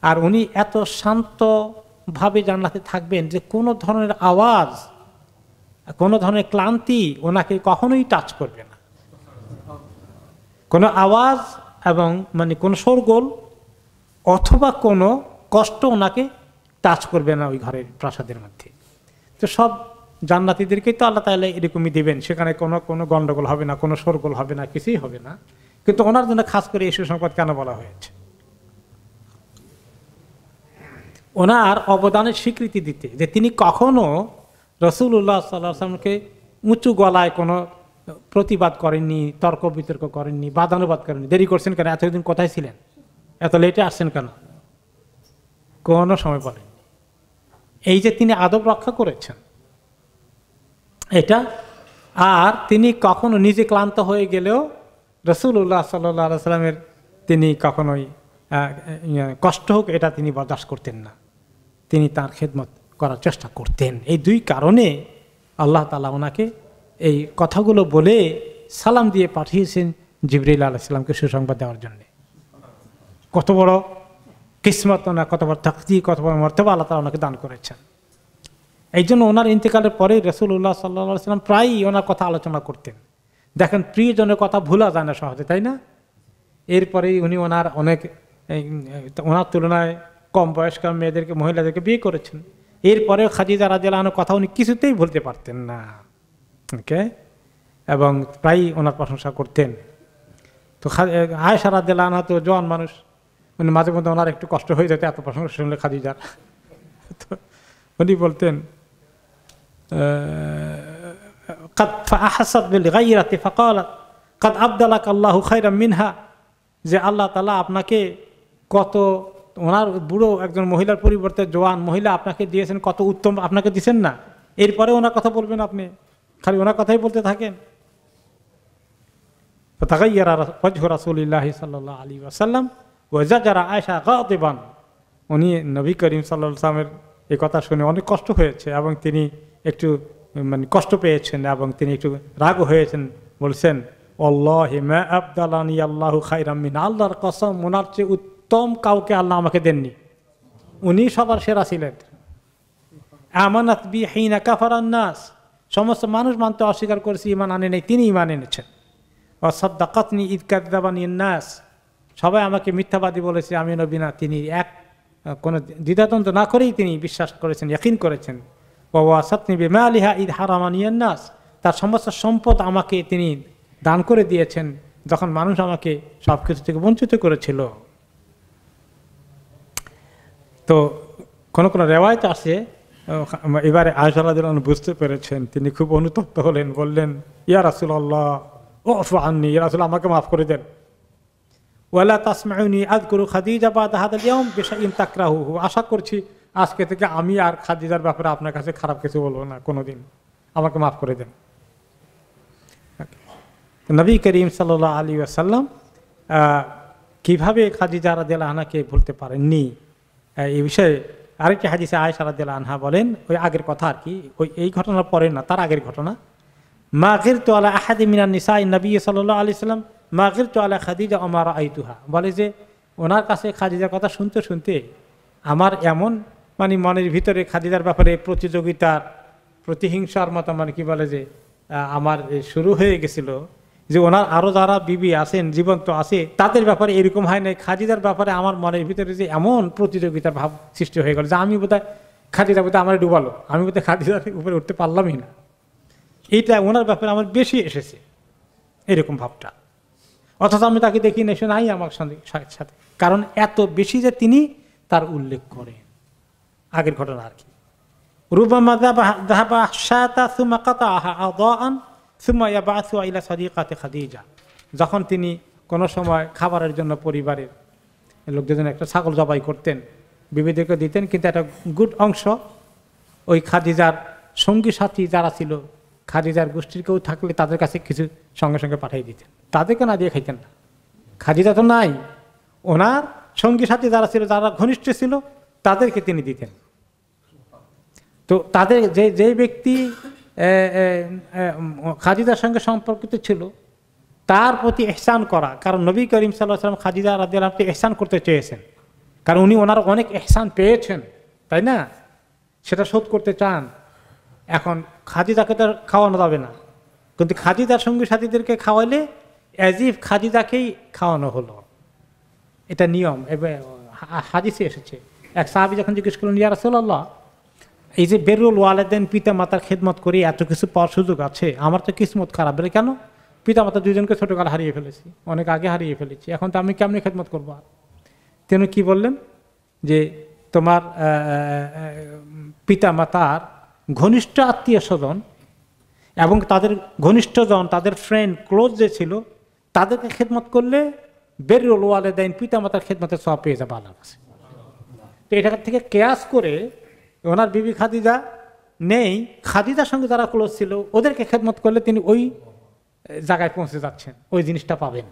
Speaker 1: আর উনি এত শান্তভাবে জান্নাতে থাকবেন যে কোনো ধরনের আওয়াজ, কোনো ধরনের ক্লান্তি ওনাকে কখনোই টাচ করবে না। কোনো আওয়াজ এবং মানে কোনো শোরগোল অথবা কোনো কষ্ট ওনাকে টাচ করবে না ওই ঘরের প্রাসাদের মধ্যে। তো সব জান্নাতীদেরকেই তো আল্লাহ তাআলা এরকমই দিবেন, সেখানে কোনো কোনো গন্ডগোল হবে না, কোনো শোরগোল হবে না, কিছুই হবে না। কিন্তু ওনার জন্য খাস করে এই সুসংবাদ কেন বলা হয়েছে? ওনার অবদানের স্বীকৃতি দিতে, যে তিনি কখনো রাসূলুল্লাহ সাল্লাল্লাহু আলাইহি ওয়াসাল্লামকে উঁচু গলায় কোনো প্রতিবাদ করেননি, তর্ক বিতর্ক করেননি, বাদানুবাদ করেননি। দেরি করছেন কেন, এতদিন কোথায় ছিলেন, এত লেটে আসছেন কেন, কোনো সময় বলেন। এই যে তিনি আদব রক্ষা করেছেন এটা। আর তিনি কখনো নিজে ক্লান্ত হয়ে গেলেও রাসূলুল্লাহ সাল্লাল্লাহু আলাইহি ওয়াসাল্লামের তিনি কখনোই কষ্ট হোক এটা তিনি বরদাস্ত করতেন না, তিনি তার খেদমত করার চেষ্টা করতেন। এই দুই কারণে আল্লাহ তাআলা ওনাকে এই কথাগুলো বলে সালাম দিয়ে পাঠিয়েছেন জিবরাইল আলাইহিস সালামকে সুসংবাদ দেওয়ার জন্য। কত বড় কিসমত না, কত বড় তাকদীর, কত বড় মর্তবা আল্লাহ তাআলা ওনাকে দান করেছেন। এই জন্য ওনার ইন্তেকালের পরে রাসূলুল্লাহ সাল্লাল্লাহু আলাইহি ওয়াসাল্লাম প্রায়ই ওনার কথা আলোচনা করতেন। দেখেন, প্রিয়জনের কথা ভোলা যায় না সহজে, তাই না? এরপরেই উনি ওনার অনেক ওনার তুলনায় কম বয়স্ক মেয়েদেরকে, মহিলাদেরকে বিয়ে করেছেন। এরপরেও খাদিজা রাদিয়াল্লাহু আনহার কথা উনি কিছুতেই ভুলতে পারতেন না, ওকে, এবং প্রায়ই ওনার প্রশংসা করতেন। তো আয়েশা রাদিয়াল্লাহু আনহা তো জওয়ান মানুষ, উনি মাঝে মধ্যে ওনার একটু কষ্ট হয়ে যেত এত প্রশংসা শুনলে খাদিজার। তো উনি বলতেন قد فأحست بالغيرة فقالت قد أبدلك الله خيرا منها, যে আল্লাহ তাআলা আপনাকে কত, ওনার বুড়ো একজন মহিলার পরিবর্তে জওয়ান মহিলা আপনাকে দিয়েছেন, কত উত্তম আপনাকে দিয়েছেন না। এরপরে ওনার কথা বলবেন আপনি, খালি ওনার কথাই বলতে থাকেন। فتغير وجه رسول الله صلى الله عليه وسلم وزجر عائشة غاضبا, উনি নবী করিম সাল্লাল্লাহু আলাইহি ওয়াসাল্লামের এই কথা শুনে অনেক কষ্ট হয়েছে এবং তিনি একটু মানে কষ্ট পেয়েছেন এবং তিনি একটু রাগ হয়েছেন। বলছেন, আল্লাহি মা আবদালানি আল্লাহু খায়রাম মিন, আল্লাহর কসম ওনার চেয়ে উত্তম কাউকে আল্লাহ আমাকে দেননি, উনি সবার সেরা ছিলেন। আমানাত বি হিনা কাফারান নাস, সমস্ত মানুষ মানতে অস্বীকার করেছে, ঈমান আনে নাই, তিনি ঈমান এনেছেন। ওয়া সাদ্দাকাতনি ইয কাযাবানি নাস, সবাই আমাকে মিথ্যাবাদী বলেছে, আমি নবী না, তিনি এক কোনো দ্বিধাদ্বন্দ্ব না করেই তিনি বিশ্বাস করেছেন, ইয়াকিন করেছেন। ওয়া ওয়াসাতনি বিমালিহা ইয হারামানি নাস, তার সমস্ত সম্পদ আমাকে তিনি দান করে দিয়েছেন যখন মানুষ আমাকে সব কিছু থেকে বঞ্চিত করেছিল। তো কোন কোন রেওয়ায়েত আছে, এবারে আয়েশা রাদিয়াল্লাহু আনহা বুঝতে পেরেছেন, তিনি খুব অনুতপ্ত হলেন, বললেন, ইয়া রাসূলুল্লাহ উফু আন্নি, ইয়া রাসূল আমাকে মাফ করে দেন। ওয়ালা তাসমাউনি আযকুরু খাদিজা বাদা হাদাল ইয়াউম বিশাইইন তাকরাহুহু, আশা করছি আজকে থেকে আমি আর খাদিজার ব্যাপারে আপনার কাছে খারাপ কিছু বলবো না কোনোদিন, আমাকে মাফ করে দেন। নবী করিম সাল্লাল্লাহু আলাইহি ওয়াসাল্লাম কিভাবে খাদিজা রাদিয়াল্লাহু আনহাকে ভুলতে পারেননি, এই বিষয়ে আরেকটি হাদিসে আয়েশা রাদিয়াল্লাহু আনহা বলেন, ওই আগের কথা আর কি, ওই এই ঘটনার পরে না, তার আগের ঘটনা। মা গিরতু আলা আহাদি মিনান নিসাই নবী সাল্লাল্লাহু আলাইহি ওয়াসাল্লাম মা গিরতু আলা খাদিজা ওয়া মা রাআইতুহা, বলে যে ওনার কাছে খাদিজার কথা শুনতে শুনতে আমার এমন মানে মনের ভিতরে খাদিজার ব্যাপারে প্রতিযোগিতার, প্রতিহিংসার মতো মানে কি বলে যে আমার শুরু হয়ে গেছিল, যে ওনার আরও যারা বিবি আছেন, জীবন্ত আছে, তাদের ব্যাপারে এরকম হয় নাই, খাদিজার ব্যাপারে আমার মনের ভিতরে যে এমন প্রতিযোগিতার ভাব সৃষ্টি হয়ে গেল যে আমি বোধহয় খাদিজা বোধহয় আমার ডুবালো, আমি বোধহয় খাদিজার উপরে উঠতে পারলামই না, এইটা ওনার ব্যাপারে আমার বেশি এসেছে এরকম ভাবটা। অথচ আমি তাকে দেখি না, সে নাই আমার সাথে, কারণ এত বেশি যে তিনি তার উল্লেখ করেন। আগের ঘটনা আর কি, রুবামা যাহাবা শাতা সুম্মা কাতাআহা আদাআন সুম্মা ইয়াবআসু ইলা সাদিকাতি খাদিজা, যখন তিনি কোনো সময় খাবারের জন্য পরিবারের লোকদের জন্য একটা ছাগল জবাই করতেন, বিবিদেরকে দিতেন, কিন্তু একটা গুড অংশ ওই খাদিজার সঙ্গী সাথী যারা ছিল, খাদিজার গোষ্ঠীর কেউ থাকলে তাদের কাছে কিছু সঙ্গে সঙ্গে পাঠিয়ে দিতেন, তাদেরকে না দিয়ে খাইতেন না। খাদিজা তো নাই, ওনার সঙ্গী সাথী যারা ছিল, যারা ঘনিষ্ঠ ছিল, তাদেরকে তিনি দিতেন। তো তাদের যে ব্যক্তি খাদিজার সঙ্গে সম্পর্কিত ছিল তার প্রতি ইহসান করা, কারণ নবী করিম সাল্লাল্লাহু আলাইহি ওয়াসাল্লাম খাদিজা রাদিয়াল্লাহু আনহা ইহসান করতে চেয়েছেন, কারণ উনি ওনার অনেক ইহসান পেয়েছেন, তাই না, সেটা শোধ করতে চান। এখন খাদিজাকে তো খাওয়ানো যাবে না, কিন্তু খাদিজার সঙ্গী সাথীদেরকে খাওয়াইলে অ্যাজিফ খাদিজাকেই খাওয়ানো হলো, এটা নিয়ম। হাদিসে এসেছে, এক সাহাবী যখন জিজ্ঞেস করলেন, ইয়া রাসূলুল্লাহ এই যে বেরুল ওয়ালেদেন, পিতা মাতার খেদমত করে এত কিছু পাওয়ার সুযোগ আছে, আমার তো কিসমত খারাপ। বলে কেন? পিতা মাতা দুজনকে ছোটকালে হারিয়ে ফেলেছি, অনেক আগে হারিয়ে ফেলেছি, এখন তো আমি কেমনি খেদমত করবো? আর তিনি কি বললেন যে তোমার পিতা মাতার ঘনিষ্ঠ আত্মীয় স্বজন এবং তাদের ঘনিষ্ঠজন, তাদের ফ্রেন্ড, ক্লোজ যে ছিল, তাদেরকে খেদমত করলে বেরুল ওয়ালেদাইন, পিতা মাতার খেদমতের সওয়াব পেয়ে যাবে আল্লাহর কাছে। তো এটা থেকে কেয়াস করে ওনার বিবি খাদিজা নেই, খাদিজার সঙ্গে যারা ক্লোজ ছিল ওদেরকে খেদমত করলে তিনি ওই জায়গায় পৌঁছে যাচ্ছেন, ওই জিনিসটা পাবেন,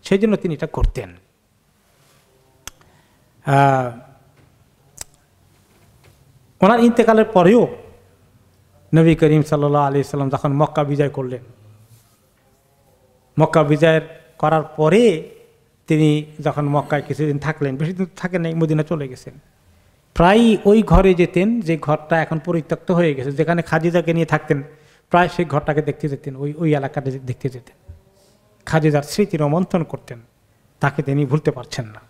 Speaker 1: সেই জন্য তিনি এটা করতেন। ওনার ইন্তেকালের পরেও নবী করিম সাল্লাল্লাহু আলাইহি সাল্লাম যখন মক্কা বিজয় করলেন, মক্কা বিজয় করার পরে তিনি যখন মক্কায় কিছুদিন থাকলেন, বেশি দিন থাকেন নাই, মদিনা চলে গেছেন, প্রায় ওই ঘরে যেতেন যে ঘরটা এখন পরিত্যক্ত হয়ে গেছে, যেখানে খাদিজাকে নিয়ে থাকতেন, প্রায় সেই ঘরটাকে দেখতে যেতেন, ওই এলাকাটা দেখতে যেতেন, খাদিজার স্মৃতি রোমন্থন করতেন, তাকে তিনি ভুলতে পারছেন না।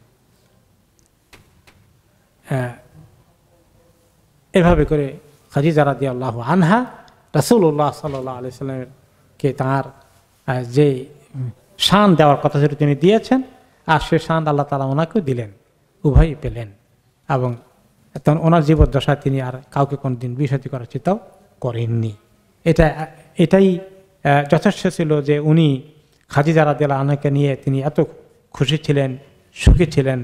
Speaker 1: এভাবে করে খাদিজা রাদিয়াল্লাহু আনহা রাসূলুল্লাহ সাল্লাল্লাহু আলাইহি সাল্লামকে তাঁর যে শান দেওয়ার কথা ছিল তিনি দিয়েছেন, আর সে শান আল্লাহ তাআলা ওনাকেও দিলেন, উভয়ই পেলেন। এবং তখন ওনার জীবদ্দশায় তিনি আর কাউকে কোনোদিন বিয়ে করার চিন্তাও করেননি। এটাই যথেষ্ট ছিল যে উনি খাদিজা রাদিয়াল্লাহু আনহাকে নিয়ে তিনি এত খুশি ছিলেন, সুখী ছিলেন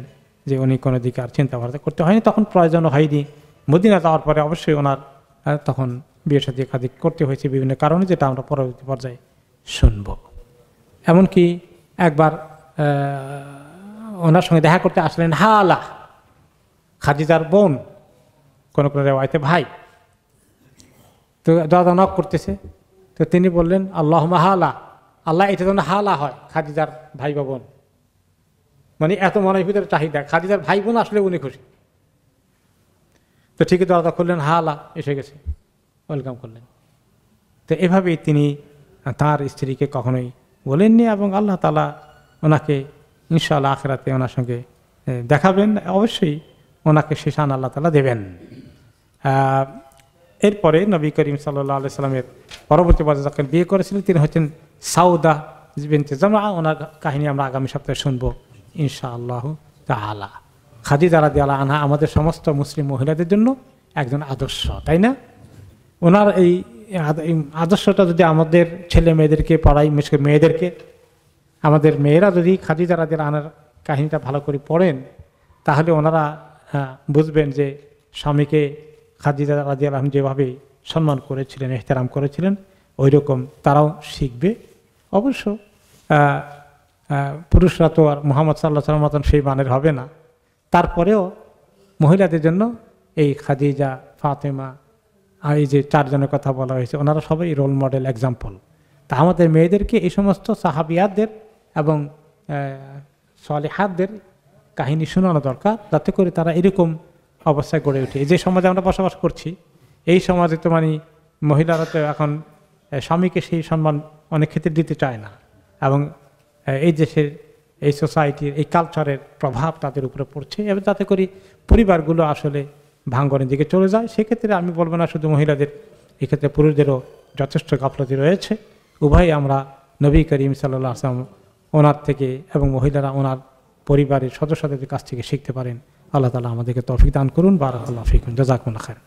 Speaker 1: যে উনি কোনো দিকে আর চিন্তা ভাবনা করতে হয়নি, তখন প্রয়োজনও হয়নি। মদিনা যাওয়ার পরে অবশ্যই ওনার তখন বিয়ে শাদী খাদিক করতে হয়েছে বিভিন্ন কারণে, যেটা আমরা পরবর্তী পর্যায়ে শুনব। এমনকি একবার ওনার সঙ্গে দেখা করতে আসলেন হালা, খাদিজার বোন, কোনো কোনো রেওয়ায়েতে ভাই। তো দাদা নক করতেছে, তো তিনি বললেন আল্লাহুম্মা হালা, আল্লাহ এটা যেন হালা হয়, খাদিজার ভাই বা বোন, মানে এত মনের ভিতরে চাহিদা, খাদিজার ভাই বোন আসলে উনি খুশি। তো ঠিকই দরজা করলেন, হালা এসে গেছে, ওয়েলকাম করলেন। তো এভাবেই তিনি তার স্ত্রীকে কখনোই বলেননি, এবং আল্লাহ তাআলা ওনাকে ইনশাআল্লাহ আখিরাতে ওনার সঙ্গে দেখাবেন, অবশ্যই ওনাকে সে শান আল্লাহ তাআলা দেবেন। এরপরে নবী করিম সাল্লাল্লাহু আলাইহি সাল্লামের পরবর্তী পর্যায়ে যখন বিয়ে করেছিলেন তিনি হচ্ছেন সাউদা বিনতে জামআ। ওনার কাহিনী আমরা আগামী সপ্তাহে শুনবো ইনশাআল্লাহ তাআলা। খাদিজা রাদিয়াল্লাহু আনহা আমাদের সমস্ত মুসলিম মহিলাদের জন্য একজন আদর্শ, তাই না? ওনার এই আদর্শটা যদি আমাদের ছেলে মেয়েদেরকে পড়াই, বিশেষ মেয়েদেরকে, আমাদের মেয়েরা যদি খাদিজা রাদিয়াল্লাহু আনহার কাহিনীটা ভালো করে পড়েন, তাহলে ওনারা বুঝবেন যে স্বামীকে খাদিজা রাদিয়াল্লাহু আনহা যেভাবে সম্মান করেছিলেন, ইহতিরাম করেছিলেন, ওই রকম তারাও শিখবে। অবশ্য পুরুষরা তো আর মুহাম্মদ সাল্লাল্লাহু আলাইহি ওয়াসাল্লাম মতন সেই মানের হবে না, তারপরেও মহিলাদের জন্য এই খাদিজা, ফাতেমা, আর এই যে চারজনের কথা বলা হয়েছে, ওনারা সবাই রোল মডেল, এক্সাম্পল। তা আমাদের মেয়েদেরকে এই সমস্ত সাহাবিয়াতদের এবং সালেহাতদের কাহিনী শোনানো দরকার, যাতে করে তারা এরকম অবস্থায় গড়ে ওঠে। এই যে সমাজে আমরা বসবাস করছি, এই সমাজে তো মানে মহিলারা তো এখন স্বামীকে সেই সম্মান অনেক ক্ষেত্রে দিতে চায় না, এবং এই দেশের এই সোসাইটির এই কালচারের প্রভাব তাদের উপরে পড়ছে, এবং তাতে করে পরিবারগুলো আসলে ভাঙ্গনের দিকে চলে যায়। সেক্ষেত্রে আমি বলবো না শুধু মহিলাদের, এক্ষেত্রে পুরুষদেরও যথেষ্ট গাফলতি রয়েছে। উভয়ই আমরা নবী করিম সাল্লাল্লাহু আলাইহি ওয়াসাল্লাম ওনার থেকে এবং মহিলারা ওনার পরিবারের সদস্যদের কাছ থেকে শিখতে পারেন। আল্লাহ তাআলা আমাদেরকে তৌফিক দান করুন। বারাকাল্লাহু ফিকুম, জাযাকুমুল্লাহ খায়র।